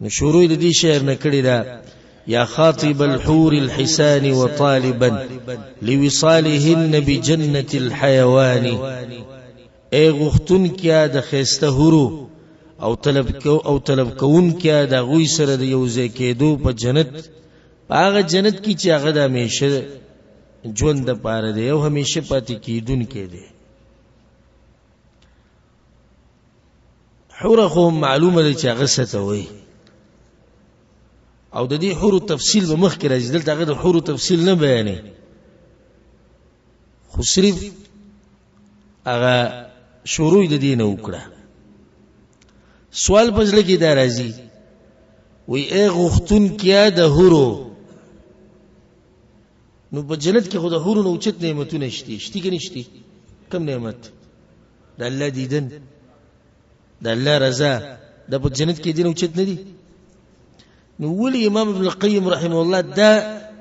نو شروع د دې شعر نه کړی ده يا خاطب الحور الحسان وطالبا لوصالهن بجنة الحيوان اي غختن کیا د خسته هورو او طلب کون کیا د غوی سره د یوځای کېدو په جنت هغه جنت کی چې هغه د همیشه ژوند د پاره دی او همیشه پاتې کیدون کې دی حور خو معلومه ده چې هغه ستوي او د دې حور تفصیل به مخ کې راځي دلته هغه د حور تفصیل نه بیانې خو صرف هغه شروع د دین وکړه سوال پزله کې دا راځي وی اے غختون کیا د هورو. نو په جنت کې خو د هورو نو اوچت نعمتونه شتی که نشتی؟ کم نعمت؟ د الله دیدن، د الله رضا، دا په جنت کې دین اوچت نه دي. نو ولی امام ابن القیم رحمه الله دا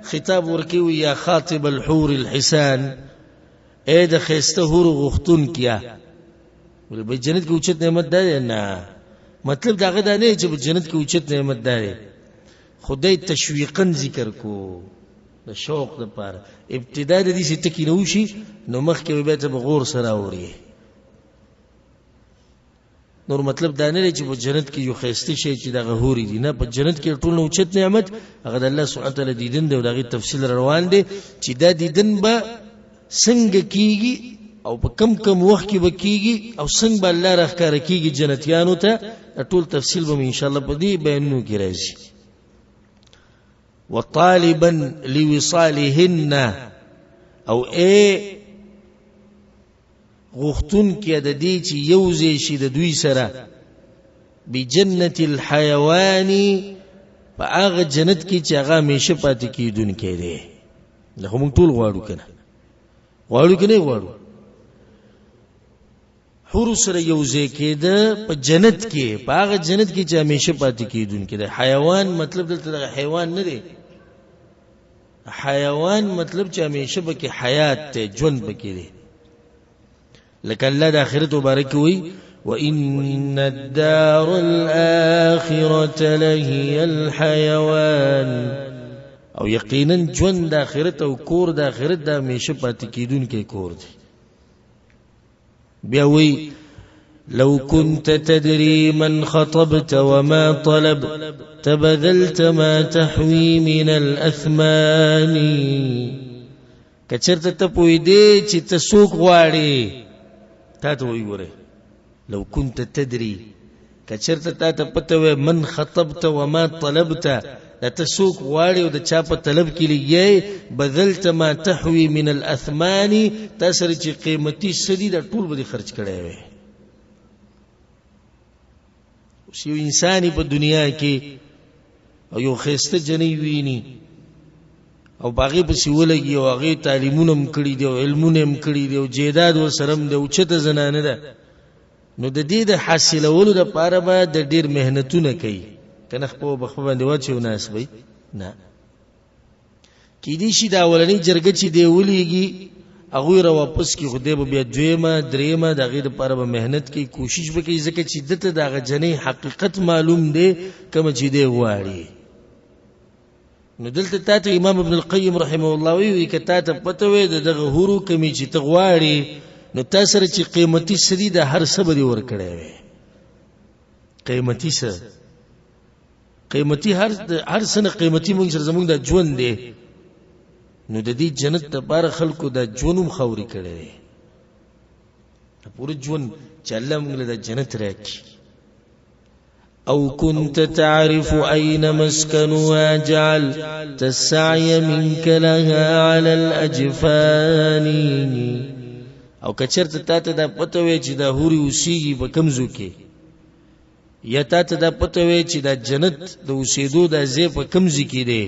خطاب ورکوي یا خاطب الحور الحسان، اے د خسته هورو غختون کیا. ول په جنت کې اوچت نعمت ده نه، مطلب دا غدا نه چې په جنت کې اوچت نعمت ده، خدای تشویقا ذکر کو د شوق د پاره. ابتدا د دې ست کې نو شي نو مخ کې به ته بغور سره اوري. نور مطلب دا نه چې په جنت کې یو خسته شي چې د غهوري دي، نه په جنت کې ټول اوچت نعمت هغه د الله سبحانه تعالی دیدن دی او دغه تفصیل روان دي چې دا دیدن به څنګه کیږي او په کم وخت کې وکیږي او څنګه به الله راخاره کیږي جنتیانو ته. ټول تفصیل به ان شاء الله په دې بیانونو کې راځي. وطالبا لوصالهن، او اے غختون کې د دې چې یوځي شي د دوی سره بجنت الحيوان، په هغه جنت کې چې هغه همیشه پاتې کیدونکی دی. دا موږ ټول غواړو کنه؟ غواړو کنه؟ غواړو. حور سره یوځي کېده په جنت کې، په هغه جنت کې چې همیشه پاتې کیدونکی دی. حیوان مطلب دلته حیوان نه دی، حیوان مطلب چې همیشه به کې حیات ته ژوند پکې دی. لکه الله د آخرت مبارک وی وَإِنَّ الدَّارَ الْآخِرَةَ لَهِيَ الْحَيَوَانِ، او یقینا ژوند د آخرت او کور د آخرت د همیشه پاتې کیدونکی کور دی. بیا وی لو كنت تدري من خطبت وما طلب تبذلت ما تحوي من الأثمان. کچرته ته پوی دی چې ته څوک غواړي، تا ته وی ګوره لو كنت تدري، کچرته تا ته پته وي من خطبت وما طلبت، دا ته څوک غواړي او د چا په طلب کې لګي. بذلت ما تحوي من الأثمان، تا سره چې قیمتي سدي دا ټول به خرج کړی وي. اوس یو انسان په دنیا کې او یو خسته جنې ویني او باغې په سی ولګي او هغه تعلیمونه هم کړی دی او علمونه هم کړی دی او جیداد ورسرم دی او چته زنانه ده، نو د دې د حاصلولو لپاره به د ډیر مهنتونه کوي کنه. خو بخښ باندې واچو ناس وي نه کې دي شي دا ولني جرګه چې دی ولېږي هغه را واپس کی خدای به بیا دویمه دریمه د غیر لپاره به مهنت کوي، کوشش وکړي ځکه چې دته د جنې حقیقت معلوم دی کوم چې دی غواړي. نو دلته تاسو امام ابن القیم رحمه الله وی کته ته پته وي دغه هورو کمی چې ته غواړي نو تاسو سره چې قیمتي سدي د هر صبر ور کړی وي. قیمتي څه؟ قیمتي هر سنه قیمتي موږ سره زموږ د ژوند دی. نو د دې جنت ته بار خلکو د ژوندوم خوري کړي، پوره ژوند چې الله موږ له جنت راکړي. او كنت تعرف أين مسكنها جعلت السعي منك لها على الأجفان. او کچرت تاته دا پته وي چې دا هوري اوسېږي په کمزو کې، یا تاته دا پته وي چې دا جنت د اوسېدو د ځای په کمزي کې دی،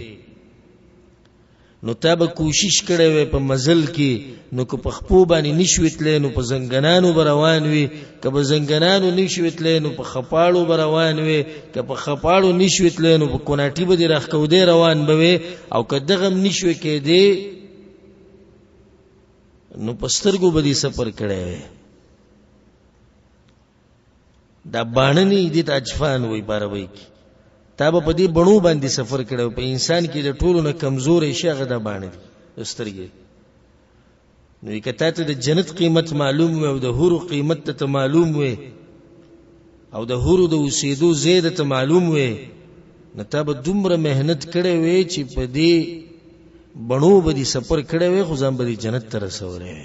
نو تا به کوشش کړی وي په مزل کې. نو که په خپو باندې نشوتلې نو په زنګنانو بروان وي، که په زنګنانو نشوتلې نو په خپاړو بروان وي، که په خپاړو نشوتلې نو په کوناټي به راخ کو دی روان بوي، او که دغه نشو کې دی نو پسترګو به دې سفر کړي. دا باندې دې اجفان وي باروي کی تا به په دې بڼو باندې سفر کړو. په انسان کې د ټولو نه کمزور شي هغه د باندې سترګې. نو کته ته د جنت قیمت معلوم وي او د هورو قیمت ته معلوم وي او د هورو د اوسېدو زیاده ته معلوم وي، نو تا به دومره مهنت کړې وي چې په دې بڼو باندې سفر کړی وي خو ځان به جنت ته رسولې.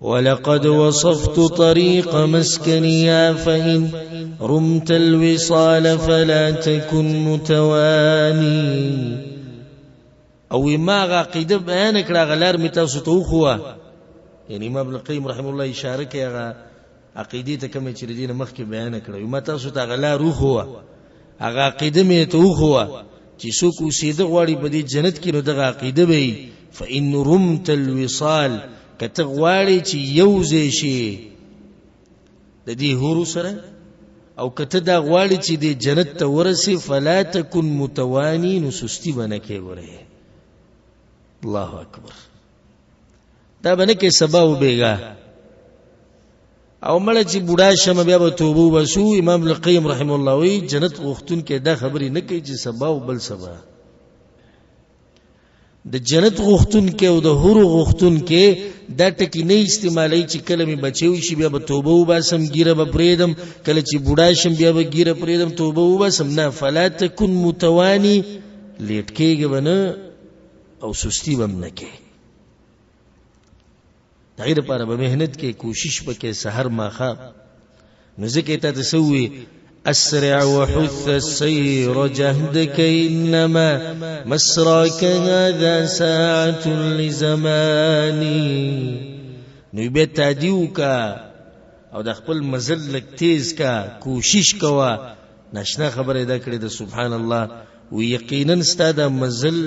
ولقد وصفت طريق مسكنها فإن رمت الوصال فلا تكن متواني. او ما عقیده بیان کړه غلار می تاسو ته خو، یعنی امام ابن القیم رحم الله اشاره کوي عقیده ته کوم چې دین مخکې بیان کړه، ما تاسو ته غلار خو هغه عقیده مې ته وخوه چې څوک اوسېده غواړي په دې جنت کې نو دغه عقیده به وي فإن رمت الوصال کته غواړي چې یو ځای شي د دې حورو سره او کته دا غواړي چې د جنت ته ورسي فلا تكن متواني نو سستی بنه کې وره الله اکبر دا بنه کې سبب بیگا او مړ چې بوډا شمه بیا به توبه وسو امام القیم رحم الله وی جنت غختون کې دا خبرې نه کوي چې سبا او بل سبا د جنت غختون کې او د حور غختون کې دا ټکی نه استعمالي چې کلمې بچیو شي بیا به توبه وباسم ګیره به پریدم کله چې بوډا شم بیا به ګیره پریدم توبه وباسم نه فلا تکن متوانی لیټ کېږي ونه او سستی بم نه کې دغه لپاره به مهنت کې کوشش وکې سحر ماخه نو ځکه ته تسوي أسرع وحث السير جهدك إنما مسراك هذا ساعة لزماني نو بیا تعدیو کا او د خپل مزل لک تیز کا کوشش کوا ناشنا خبره دا کړی د سبحان الله و یقینا ستاد مزل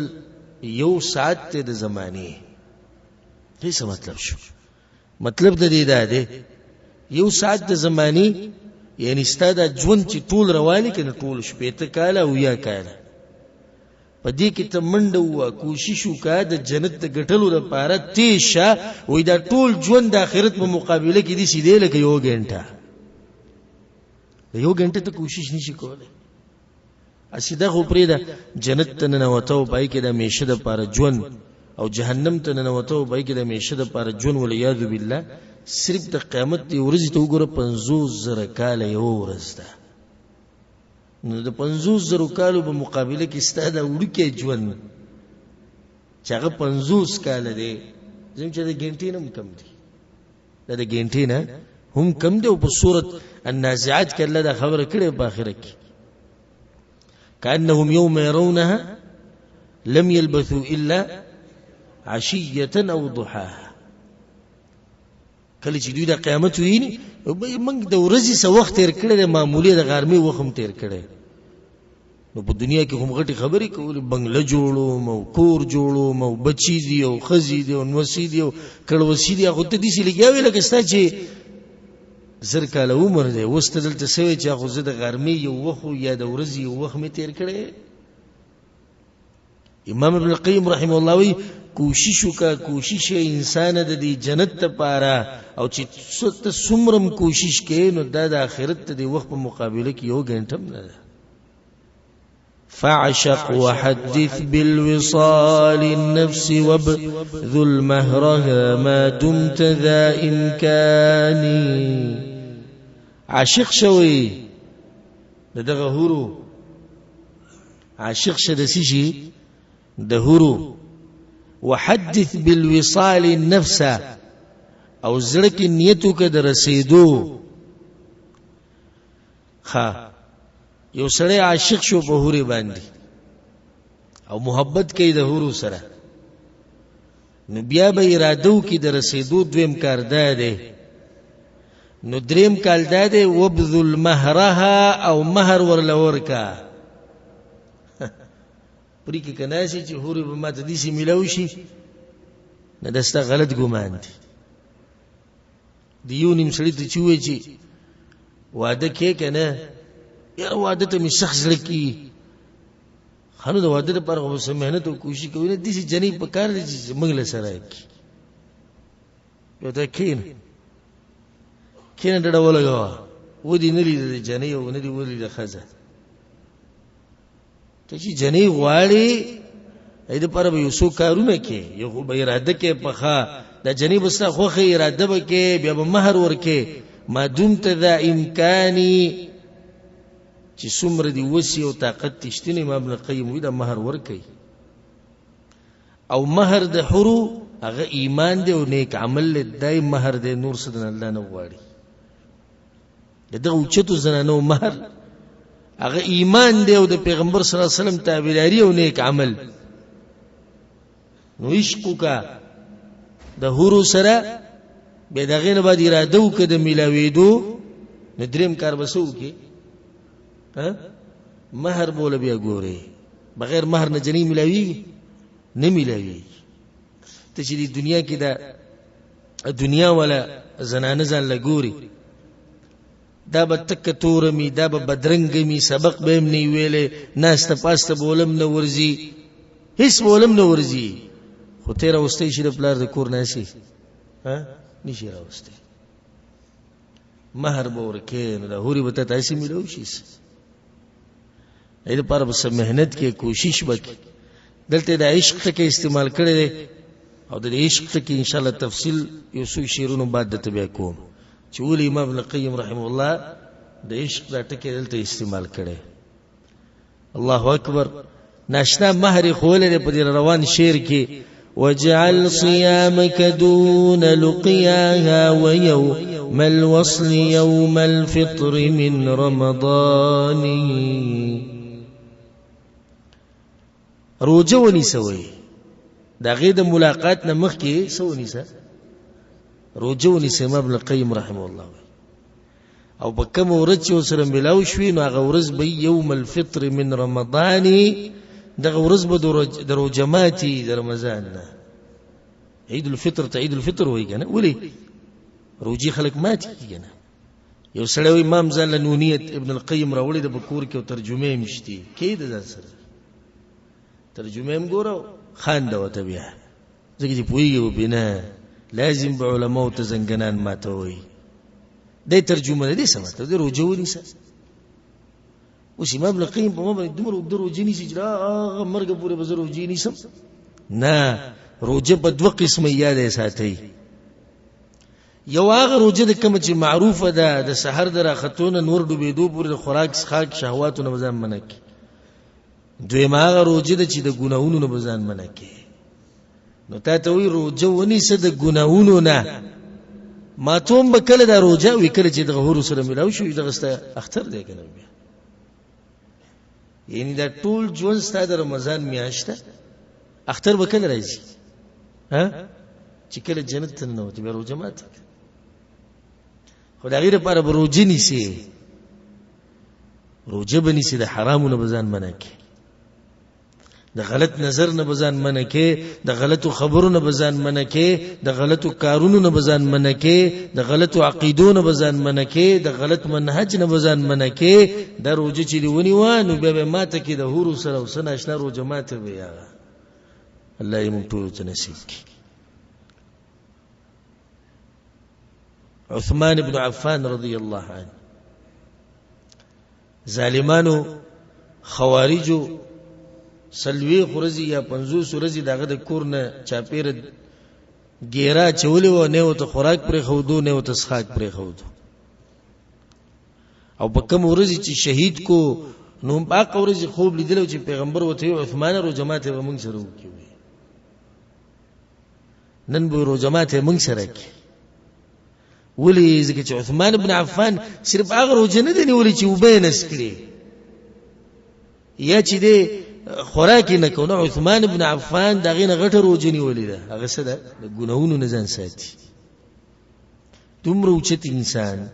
یو ساعت ته د زمانه څه مطلب شو مطلب د دې دا دی یو ساعت د زمانه یعنی ستاد ژوند چې ټول رواني کنه ټول شپې ته کاله او یا کاله پدې کې ته منډه وا کوشش وکړه د جنت د ګټلو لپاره تیشه وې دا ټول ژوند د آخرت په مقابله کې دي سیده لکه یو غنټه ته کوشش نشي کولای اسیده خو پرې دا جنت ته نه وته پای کې د میشه د لپاره ژوند او جهنم ته نه وته پای کې د میشه د لپاره ژوند ولعیاذ بالله صرف د قیامت دی ورځ ته وګوره 50,000 کال یو ورځ ده نو د 50,000 کالو په مقابله کې ستاده وړکه ژوند چې هغه 50 کال دی زم چې د ګنټې نه کم دي د ګنټې نه هم کم دی او په سورۃ النازعات کې الله دا خبره کړې په اخر کې كأنهم يوم يرونها لم يلبثوا إلا عشية أو ضحاها کله چې دوی د قیامت ویني موږ د ورځې څه وخت تیر کړی د معمولی د غرمې وخت تیر کړی نو په دنیا کې هم غټي خبرې کولې بنگله جوړو مو کور جوړو مو بچی دی او خزي دی او نوسی دی او کړوسی دی هغه ته دي چې لګیاوي لکه ستا چې زر کاله عمر دی وسته دلته سوي چې هغه زه د غرمې یو وخت یا د ورځې یو وخت می تیر کړی امام ابن القیم رحم الله وی کوشش وکا کوشش انسان د دې جنت ته پاره او چې ست سمرم کوشش کې نو د آخرت د وخت په مقابله کې یو غنټم نه فعشق وحدث بالوصال النفس وابذل مهرها ما دمت ذا إمكاني عاشق شوي دغه هورو عاشق شد سيجي دهورو وحدث بالوصال النفس او زړه کې نیتو کې در رسیدو ها یو سړی عاشق شو په هوري باندې او محبت کوي د هورو سره نو بیا به اراده وکړي د رسیدو دویم کار دی نو دریم کال دی وبذل مهرها او مہر ورلور کا پرې کې کناسي چې هوري به ماته دي سي ملو شي نه دستا غلط ګمان دي دیو نیم سړی ته چوي چې واده کې کنه یار واده ته می شخص لکی خانو د واده لپاره خو سم مهنت او کوشش کوي نه دي چې جنې په کار دي چې منګل سره کی یو دا کین ډډه ولګوا و دي نه لري جنې او نه دي ولې د خزه ته چې جنې غواړي اې د پر به یو څو کارونه کې یو به اراده کې پخا د جنې بسته خوخه اراده به کې بیا به مہر ورکې ما دمت ذا امکانی چې څومره دی وسی او طاقت تشتنی امام ابن القیم وی دا مہر ورکې او مہر د حرو هغه ایمان دی او نیک عمل دی مہر دی نور صدن الله نه غواړي دغه چتو زنانو مہر هغه ایمان دی او د پیغمبر صلی الله علیه وسلم تابعداري او نیک عمل نو عشق کا د هورو سره به دغه نه باندې اراده وکړه د ملاویدو ندریم کار وسو کې مہر بوله بیا ګوري بغیر مہر نه جنې ملاوي نه ملاوي ته چې د دنیا کې دا دنیا ولا زنانه ځان لګوري دا به تک تورمی دا به بدرنګمی سبق به هم نه ویلې ناسته پاسته بولم نه ورزي هیڅ بولم نه ورزي خو تیرا واستې شي د پلار د کور ناشي ها نشي راوستي مہر به ورکې نو دا هوري به تاسو ملو شي اې لپاره بس مهنت کې کوشش وکړي دلته د عشق ته استعمال کړي او د عشق ته ان شاء الله تفصیل یو څو شیرونو بعد ته بیا کوم چې ولې امام ابن القیم رحمه الله د عشق د ټکي دلته استعمال کړي الله اکبر ناشنا مہر خولې په روان شعر کې وجعل صيامك دون لقياها ويوم الوصل يوم الفطر من رمضان روجه ونیسوي دا غي د ملاقات نه مخکې سونی سه روجه ونیسه ابن القیم رحمه الله او بکم ورځ سره ملاو شوي نو هغه ورځ به یوم الفطر من رمضان دغه ورځ به د روجماتي د رمضان نه عيد الفطر ته عيد الفطر وای کنه ولي روجي خلق ماتي کنه یو سړی امام ځان له نونیت ابن القیم راوړي د بکور کې ترجمه مشتي کې د ځان سره ترجمه هم ګورو خان دا وته بیا ځکه چې پویږي وبنه لازم به علماء ته زنګنان ماته وي د ترجمه دې سمته د روجونی سره اوس امام ابن القیم په مبه دمر درو جنی سجرا مرګ پورې بزرو جنی سم نه روجه په دوه قسمه یاد ساتي یو هغه روجه د کوم چې معروفه ده د سحر د راختون نور ډوبېدو پورې د خوراک څخه شهواتو نه ځان منک دوی ما هغه روجه د چې د ګناہوں نه ځان منک نو ته وی روجه ونی څه د ګناہوں نه ما توم بکله د روجه وی کله چې د غهور سره ملاو شو دغه ست اختر دی کنه یعنی دا ټول ژوند ستاسو د رمضان میاشته اختر وکړه راځي ها چې کله جنت ته نه وته به روزه مات خدای غیر پر روزه نیسي روزه بنيسي د حرامونو بزان منکه د غلط نظر نه بزان منکه د غلطو خبرونو بزان منکه د غلطو کارونو نه بزان منکه د غلطو عقیدو نه بزان منکه د غلط منهج نه بزان منکه د روزه چې ونی وانه به ماته کې د هورو سره وسنه آشنا روزه ماته بیا الله یې مونږ ټول ته نصیب کړي عثمان بن عفان رضی الله عنه ظالمانو خوارجو سلوی خورزی یا 50 ورځې دغه د کور نه چاپیره ګیرا چولې و نه وته خوراک پر خودو نه وته سخاک پر خودو او په کوم ورځې چې شهید کو نو باق ورځې خوب لیدل چې پیغمبر وته عثمان رو جماعت و موږ سره وکوي نن به رو جماعت موږ سره کی ولی ځکه چې عثمان ابن عفان صرف هغه رو جنه دی ولی چې وبینس کړي یا چې دی خوراک نه کو نو عثمان ابن عفان دغه نه غټه روجنی ولیده هغه څه ده ګناہوں نه ځان ساتي دومره اوچت انسان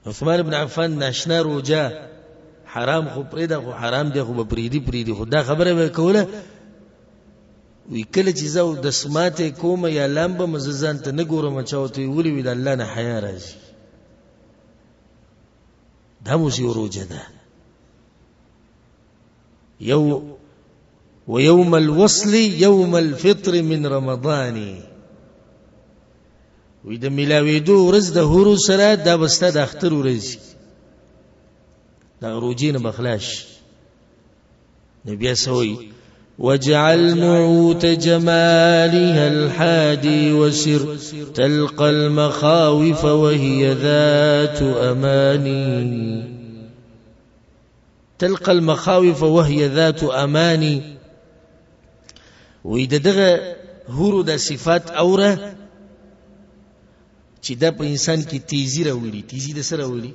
عثمان ابن عفان ناشنا روجا حرام خو پرې ده خو حرام دی خو پریدي خدا خبره وکوله وی کله چې زو د سماته کومه یا لامبه مززان ته نه ګورم چاوته ویلی وی د الله نه حیا راځي دا مو سی روجه ده ويوم الوصل يوم الفطر من رمضان وإذا ملاويدو ورځ د هورو سره دا بسته د اختر ورځ دا روجین بخلاش نبي سوي وجعل معوت جمالها الحادي وسر تلقى المخاوف وهي ذات أماني تلقى المخاوف وهي ذات أماني وإذا دغه هورو د صفات اوره چې د په انسان کې تیزی راوړي تیزی د سره راوړي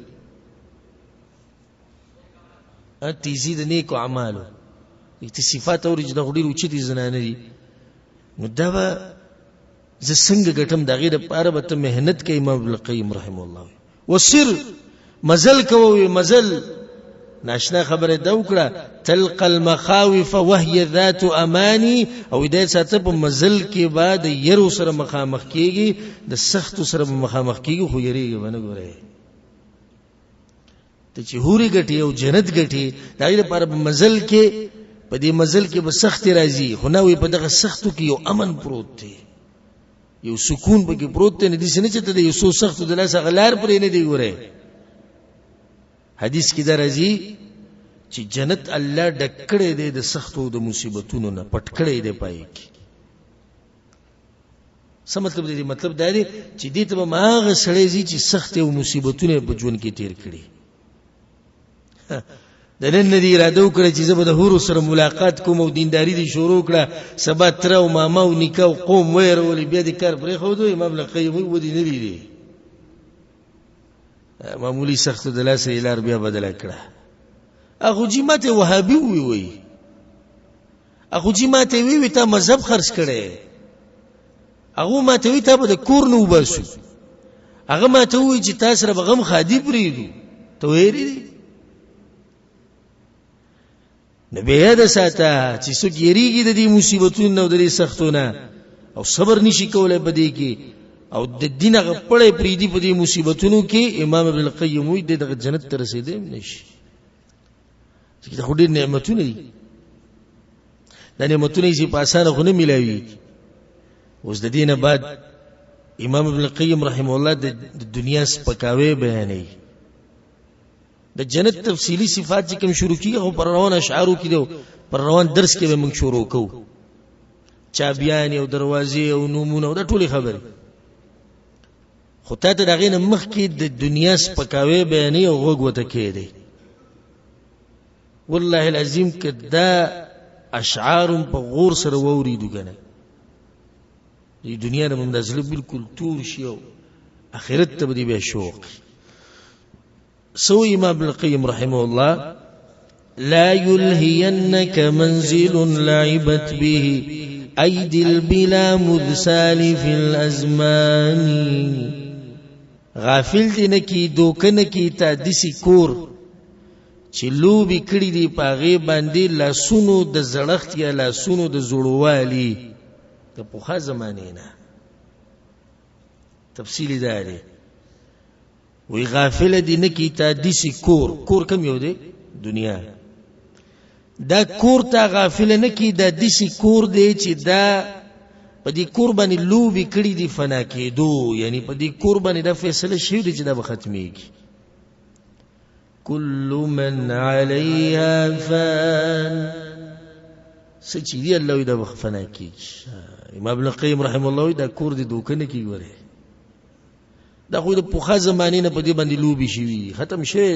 تیزی د نیکو اعمالو ایت صفات اوري چې د غډیرو چې دي زنانه دي نو دا به ز څنګه ګټم د غیر لپاره به ته مهنت کوي امام ابن القیم رحم الله وسر مزل کوي مزل ناشنا خبره دا وکړه تلقى المخاوف وهي ذات اماني او دې ساته په مزل کې بعد يرو سره مخامخ کیږي د سخت سره مخامخ کیږي خو یریږي ونه ګوره ته چې هوري غټي او جنت غټي دا لپاره په مزل کې په دې مزل کې به سخت راځي خو نو په دغه سختو کې یو امن پروت دی یو سکون به کې پروت دی نه دي سنه چې ته یو سو سخت د لاس غلار پرې نه دی ګوره حدیث کې دا راځي چې جنت الله ډکړې دی د سختو د مصیبتونو نه پټ کړې دی پای کې څه مطلب دی مطلب دا دی چې دې ته ماغه سړې زی چې سخت او مصیبتونه په ژوند کې تیر کړي د نن ندی اراده وکړه چې زه به د هورو سره ملاقات کوم او دینداری دي شروع کړه سبا تر او ماما او نکاح او قوم ويرول بیا د کار پرې خو دوی امام القیم و دي نه دي معمولی سخت د لاس لار بیا بدل کړه اخو جی ماته وهابي وي اخو جی ماته وی ته مذهب خرج کړي هغه ماته وی ته به د کور نو باسو هغه ماته وی چې تاسو سره بغم خادي پریدو ته ویری نبی یاد ساته چې څوک یریږي د دې مصیبتونو او د دې سختونو او صبر نشي کولای پدې کې او د دین غپړې پریدي په دې مصیبتونو کې امام ابن القیم وی د جنت ته رسیدې نشي چې د خدای نعمتونه دي د نعمتونو چې په اسانه خو نه ملایوي اوس د دینه بعد امام ابن القیم رحم الله د دنیا سپکاوي بیانوي د جنت تفصیلی صفات چې کوم شروع کیږي او پر روان اشعارو کې دي پر روان درس کې به موږ شروع کوو چابیان او دروازې او نمونه او د ټولي خبره خو ته دغه نه مخ کې د دنیا سپکاوي بیانې او غوږ وته کېدی والله العظیم کدا اشعار په غور سره ووريدو کنه د دنیا نه مندازله بالکل تور شي او اخرت ته به بیا شوق سو امام ابن القیم رحمه الله لا يلهينك منزل لعبت به ايدي البلا مذ سالف الازمان غافل دي نکی دوکنه کی تا دسی کور چې لوبي کړی دی پاغه باندې لاسونو د زړښت یا لاسونو د زړوالي د پوخا زمانه نه تفصیلی دی وی غافل دی نکی تا دیسی کور کم یو دی دنیا دا کور تا غافل نکی دا دیسی کور دی چې دا پا دی کور بانی لوبی کڑی دی فنا کی دو یعنی پا دی کور بانی دا فیصله شیو دی چې دا بختمی گی کل من علیها فان سچی دی اللہ وی دا بخفنا کی امام ابن القیم رحم اللہ وی دا کور دی دوکنه کی گوره دا خو د پوخا زمانه نه په دې باندې لوبي شي ختم شي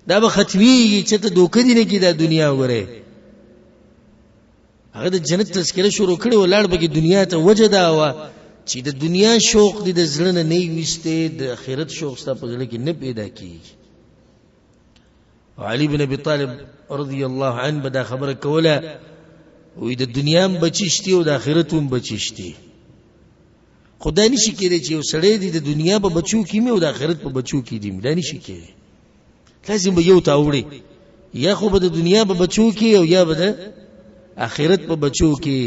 دا به ختمي چې ته دوکې نه کی دا دنیا وره هغه د جنت تذکره شروع کړي ولاړ به دنیا ته وجدا وا چې د دنیا شوق دې د زړه نه ويسته د آخرت شوق ست په زړه کې نه پیدا کیږي علي بن ابي طالب رضی الله عنه بدا خبره کوله وې د دنیا هم بچیشتي او د آخرت هم بچیشتي خدای نشي کېږي چې یو سړی دی د دنیا په بچو کې مې او د آخرت په بچو کې دی دا نشي کېږي لازم به یو تاوړي یا خو به د دنیا په بچو کې او یا به د آخرت په بچو کې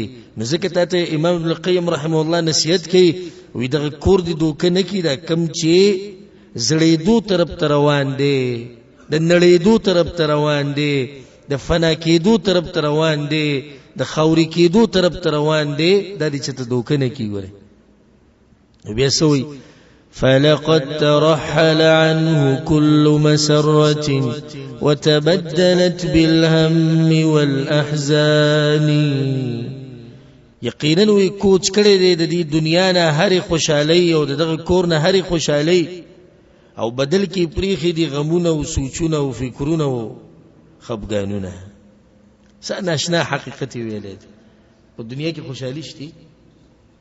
نزدکه ته امام ابن القیم رحمه الله نصیحت کوي وې دغه کور دی دوکه نه کی دا کم چې زړېدو طرف ته روان دی د نړېدو طرف ته روان دی د فنا کېدو طرف ته روان دی د خاوري کېدو طرف ته روان دی دا دې چې ته دوکه نه کی وره بيسوي فلقد ترحل عنه كل مسرة وتبدلت بالهم والأحزان یقینا وی کوچ کړي دی د دې دنیا نه هر خوشحالي او دغه کور نه هر خوشحالي او بدل کې پریخي دي غمونه او سوچونه او فکرونه او خفګانونه سن آشنا حقیقت ویلې په دنیا کې خوشحالي شتي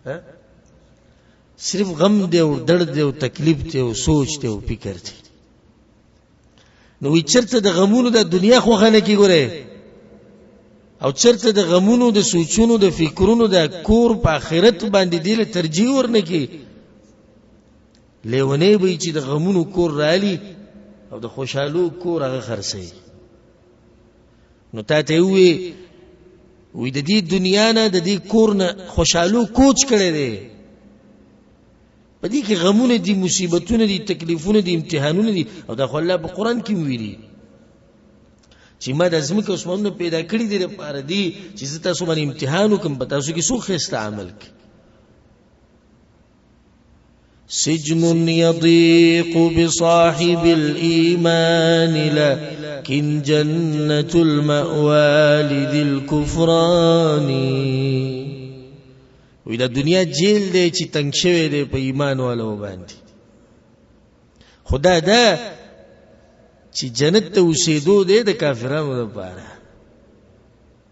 ها صرف غم دی او درد دی او تکلیف دی او سوچ دی او فکر دی نو وی چرته د غمونو د دنیا خو خانه کې ګوره او چرته د غمونو د سوچونو د فکرونو د کور په آخرت باندې دی له ترجیح ورنکي لیونه به چې د غمونو کور رالی او د خوشحالو کور هغه خرڅي نو تا ته وی د دې دنیا نه د دې کور نه خوشحالو کوچ کړی دی په دې کې غمونه دي مصیبتونه دي تکلیفونه دي امتحانونه دي او دا خو الله په قرآن کې ویلي چې ما د ځمکې اسمانونه پیدا کړي دي لپاره دي چې زه تاسو باندې امتحان وکړم په تاسو کې څوک ښایسته عمل کوي سجن يضيق بصاحب الإيمان لكن جنة المأوى لذي الكفران وی دا دنیا جیل دی چې تنگ شوی دی په ایمان والو باندې خدا دا چې جنت ته اوسېدو دی د کافرانو لپاره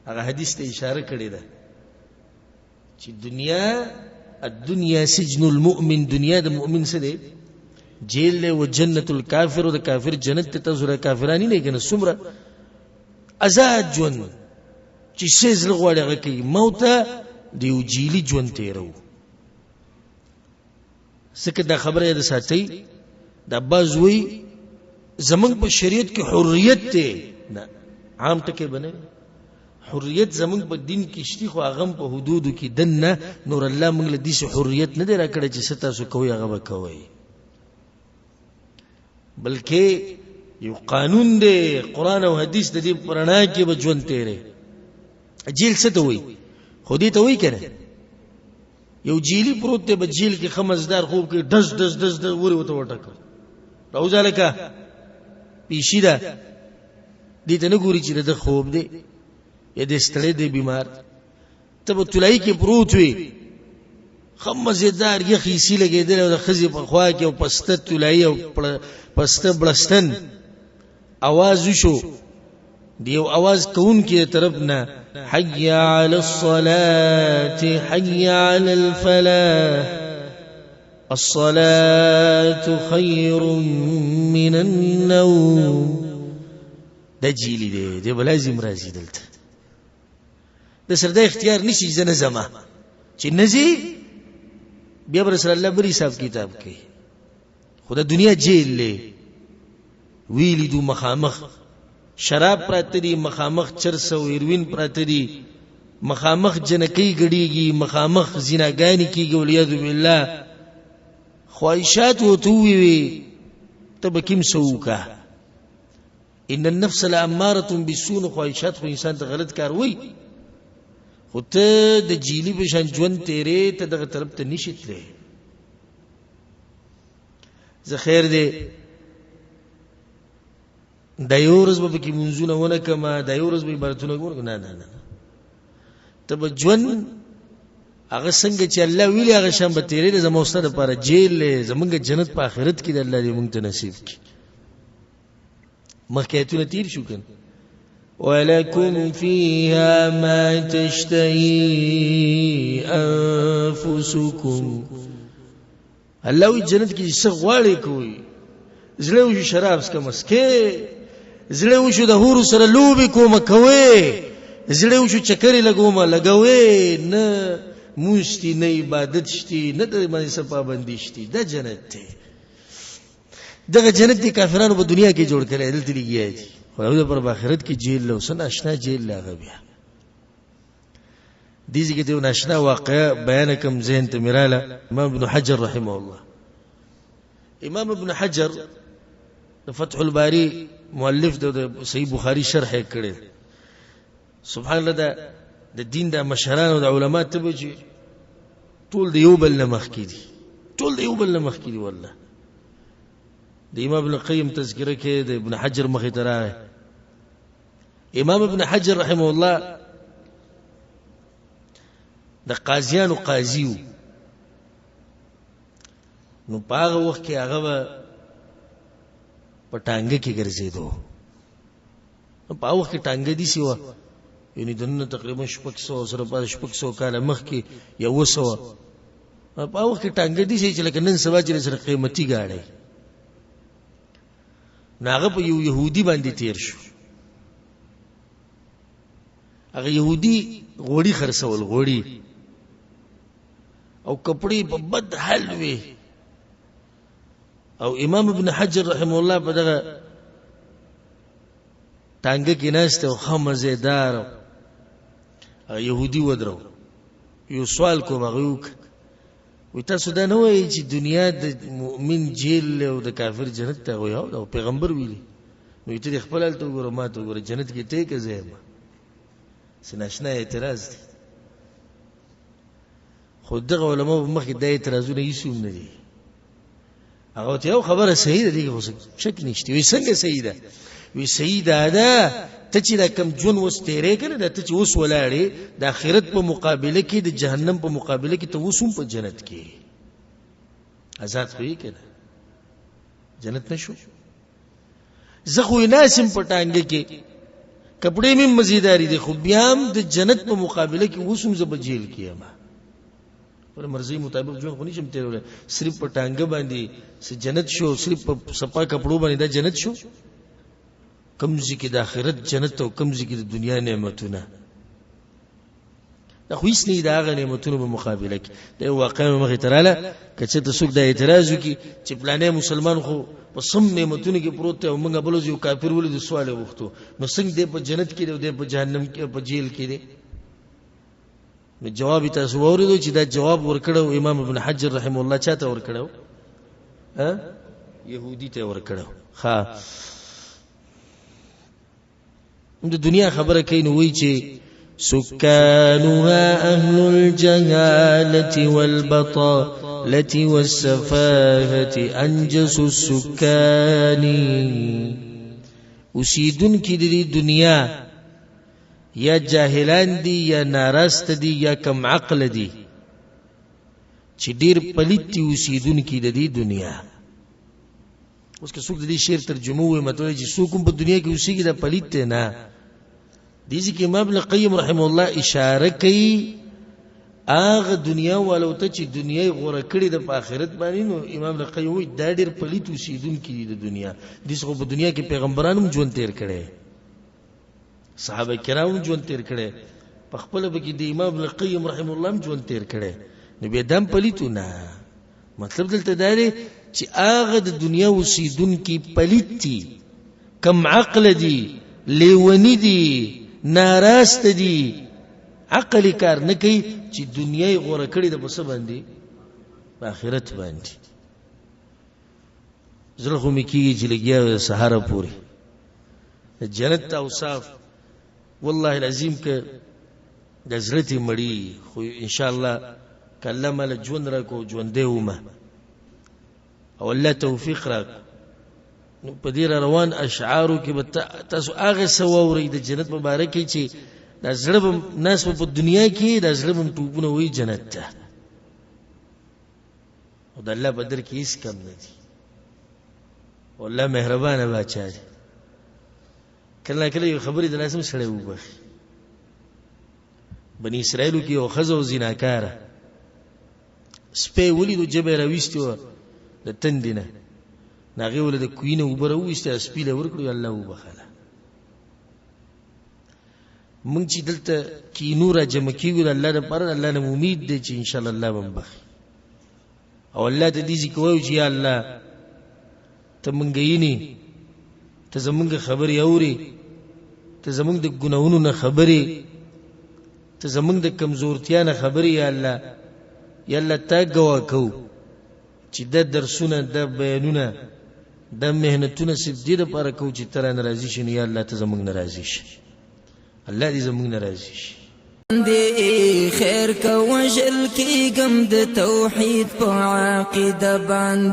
هغه حدیث ته اشاره کړې ده چې الدنیا سجن المؤمن دنیا د مؤمن څه دی جیل دی و جنت الکافر د کافر جنت ته تزور کافرانی نه کنه څومره آزاد ژوند چې څه زړه غواړي هغه کوي موت دیو جیلی ژوند تیرو سکه دا خبره ده ساتي د باز وی زمنګ په شریعت کې حریت ته نه عام ټکي بنه حریت زمنګ په دین کې شتي خو هغه په حدودو کې دنه نور الله موږ له دې حریت نه دی راکړی چې ستاسو کوی هغه وکوي بلکې یو قانون دی قرآن او حدیث د دې پرانا کې به ژوند تیرې جیل څه ته وي خودی ته وی کنه یو جیلی پروت ته په جیل کې خمسدار خوب کې دز دز دز دز وری وته وټک راوځه لکه پیشی ده دې ته نه ګوري چې د خوب دی یا د ستړي دی بیمار ته په تلای کې پروت وي خمسدار یخی سی لګیدل او د خزي په خوا کې او پسته تلای او پسته بلستن आवाज وشو دیو आवाज کون کې طرف نه حي على الصلاة حي على الفلاح الصلاة خير من النوم دا جیلی دی بلازم راځي دلته د سر د اختیار نشي زنه زما چې نزي بیا رسول الله بری صاحب کتاب کوي خدا دنیا جیل له ویلی دو مخامخ شراب پراته دي مخامخ چرس او هیروین پراته دي مخامخ جنکی غړيږي مخامخ زناګانی کیږي ولید بالله خواہشات وتوي تبکیم سوکا ان النفس لاماره بالسوء خواہشات خو انسان ته غلط کار وای خو ته د جیلی بشان ژوند تیرې ته دغه طرف ته نشیتلې زه خیر دی د یو ورځ به کې منځونه ونه کما د یو ورځ به عبادتونه کوم نه ته به ژوند هغه څنګه چې الله ویلي هغه شان به تیرې زموږ ستاسو لپاره جیل زمونږ جنت په آخرت کې د الله دې مونږ ته نصیب کړي مخکېتونه تیر شو کنه ولکم فیها ما تشتهی انفسکم الله وی جنت کې څه غواړي کوي زړه وشو شراب سکه مسکه زړه وشو د هورو سره لوبي کوم کوي زړه وشو چکرې لګوي نه موشتي نه عبادت شتي نه د باندې صفه بندي شتي د جنت ته دغه جنت دي کافرانو په دنیا کې جوړ کړي دلته لګیږي خو په آخرت کې جیل له وسن آشنا جیل لاغه بیا دې ځکه ته ناشنا واقعا بیان کوم ذهن ته مراله امام ابن حجر رحمه الله امام ابن حجر د فتح الباری مؤلف د صحیح بخاری شرح کړي سبحان الله د دین د مشران او د علما ته بچي ټول د یو بل مخ کې دي والله د امام ابن قیم تذکرہ کې د ابن حجر مخې ته راغی امام ابن حجر رحمه الله د قاضیانو قاضیو نو پاغه وخت کې هغه په ټانګه کې ګرځیدو نو په وخت کې ټانګه دي سیوا یعنی دنه تقریبا 600 سره په 600 کال مخ کې یو وسو په وخت کې ټانګه دي چې لکه نن سبا چې سره قیمتي گاډي ناغه په یو يهودي باندې تیر شو هغه يهودي غوړي خرڅول غوړي او کپڑے په بد حال وي او امام ابن حجر رحمه الله په دغه ټانګه کې ناشته او خمزیدار يهودي ودرو یو سوال کوم هغه وي تاسو دا نه وایي چې دنیا د مؤمن جیل او د کافر جنت ته وي او پیغمبر ویلي نو ته خپل حالت وګوره ما ته وګوره جنت کې ته کې ځای سناشنا اعتراض دی خود دغه علماء مخکې د اعتراضونه یې نه دي هغه ته یو خبره صحیح ده دي خو شک نشته وي څنګه صحیح ده وي صحیح ده ته چې دا کم جون وس تیرې کنه دا ته چې وس ولاړې د آخرت په مقابله کې د جهنم په مقابله کې ته وسوم په جنت کې آزاد خوې کنه جنت نشو زه خو ناسم پټانګه کې کپڑے مې مزیداری دي خو بیا هم د جنت په مقابله کې وسوم زب جیل کې ما پر مرزي مطابق جون خو نشم تیرول صرف پټانګه باندې س جنت شو صرف په صفا کپړو باندې دا جنت شو کمزې کې د آخرت جنت او کمزې کې د دنیا نعمتونه دا خو هیڅ نه دا غ نعمتونو په مقابله کې د واقع مخې تراله کچې ته څوک د اعتراض وکي چې پلانې مسلمان خو په سم نعمتونو کې پروت دی او موږ بل یو کافر ولې د سوال وختو نو څنګه دی په جنت کې دی په جهنم کې په جیل کې دی نو جواب تاسو ورېدو چې دا جواب ورکړو امام ابن حجر رحم الله چاته ورکړو يهودي ته ورکړو ها د دنیا خبره کوي نو وی چې سكانها أهل الجهالة والبطالة والسفاهة أنجس السكان اوسیدون کی دی دنیا یا جاهلان دی یا ناراست دی یا کم عقل دی چې ډیر پلیت دی اوسیدون کی دی دنیا اوس که څوک د دې شعر ترجمه وي مطلب چې څوک په دنیا کې اوسېږي د پلیت نه دیږي کې امام ابن قیم رحم الله اشاره کوي اغه دنیا ولو ته چې دنیا غوړه کړي د آخرت باندې نو امام ابن قیم وایي دا ډېر پلیت اوسیدون کې د دنیا د څه په دنیا کې پیغمبرانو ژوند تیر کړي صحابه کرام ژوند تیر کړي په خپل به کې د امام ابن قیم رحم الله ژوند تیر کړي نو به دم پلیتونه مطلب دلته دا دی چې اغه د دنیا اوسیدون کې پلیت دي کم عقل دي لیونی دي ناراست دي عقل کار نه کوي چې دنیا یې غوړه کړي د بس باندې په آخرت باندې زړه خو مې کېږي چې لګیا سهاره پورې جنت اوصاف والله العظیم که د زړه ته مړی خو ان شاء الله کله مل ژوند را کو ژوندې ومه او الله توفیق را نو په دې روان اشعارو کې به تاسو هغه سووري د جنت مبارکي چې د زړه ناس په دنیا کې د زړه ټوبونه وي جنت ته او د الله بدر کې هیڅ کم نه دي والله مهربانه بچا دي کله کله یو خبرې د لازم سره وبخ بني اسرائیل کې یو خزو زیناکار سپې ولیدو جبه راويستو د تندینه ناغي ولې د کوینه وبره وسته سپیله ورکړو الله وبخاله مونږ چې دلته کې نور جمع کیږي الله د پر الله نه امید دي چې ان شاء الله الله بمبخ او الله د دې ذکر چې یا الله ته مونږ یې ته زمونږ خبري اوري ته زمونږ د ګناونو نه خبري ته زمونږ د کمزورتیا نه خبري یا الله تا گوا کو چې د درسونه د بیانونه د مهنتونه سدي د پر کو چې تر ناراضي شي یا الله ته زمونږ ناراضي شي الله دې زمونږ ناراضي شي دې خیر کو وجل کی غم د توحید په عقیده باندې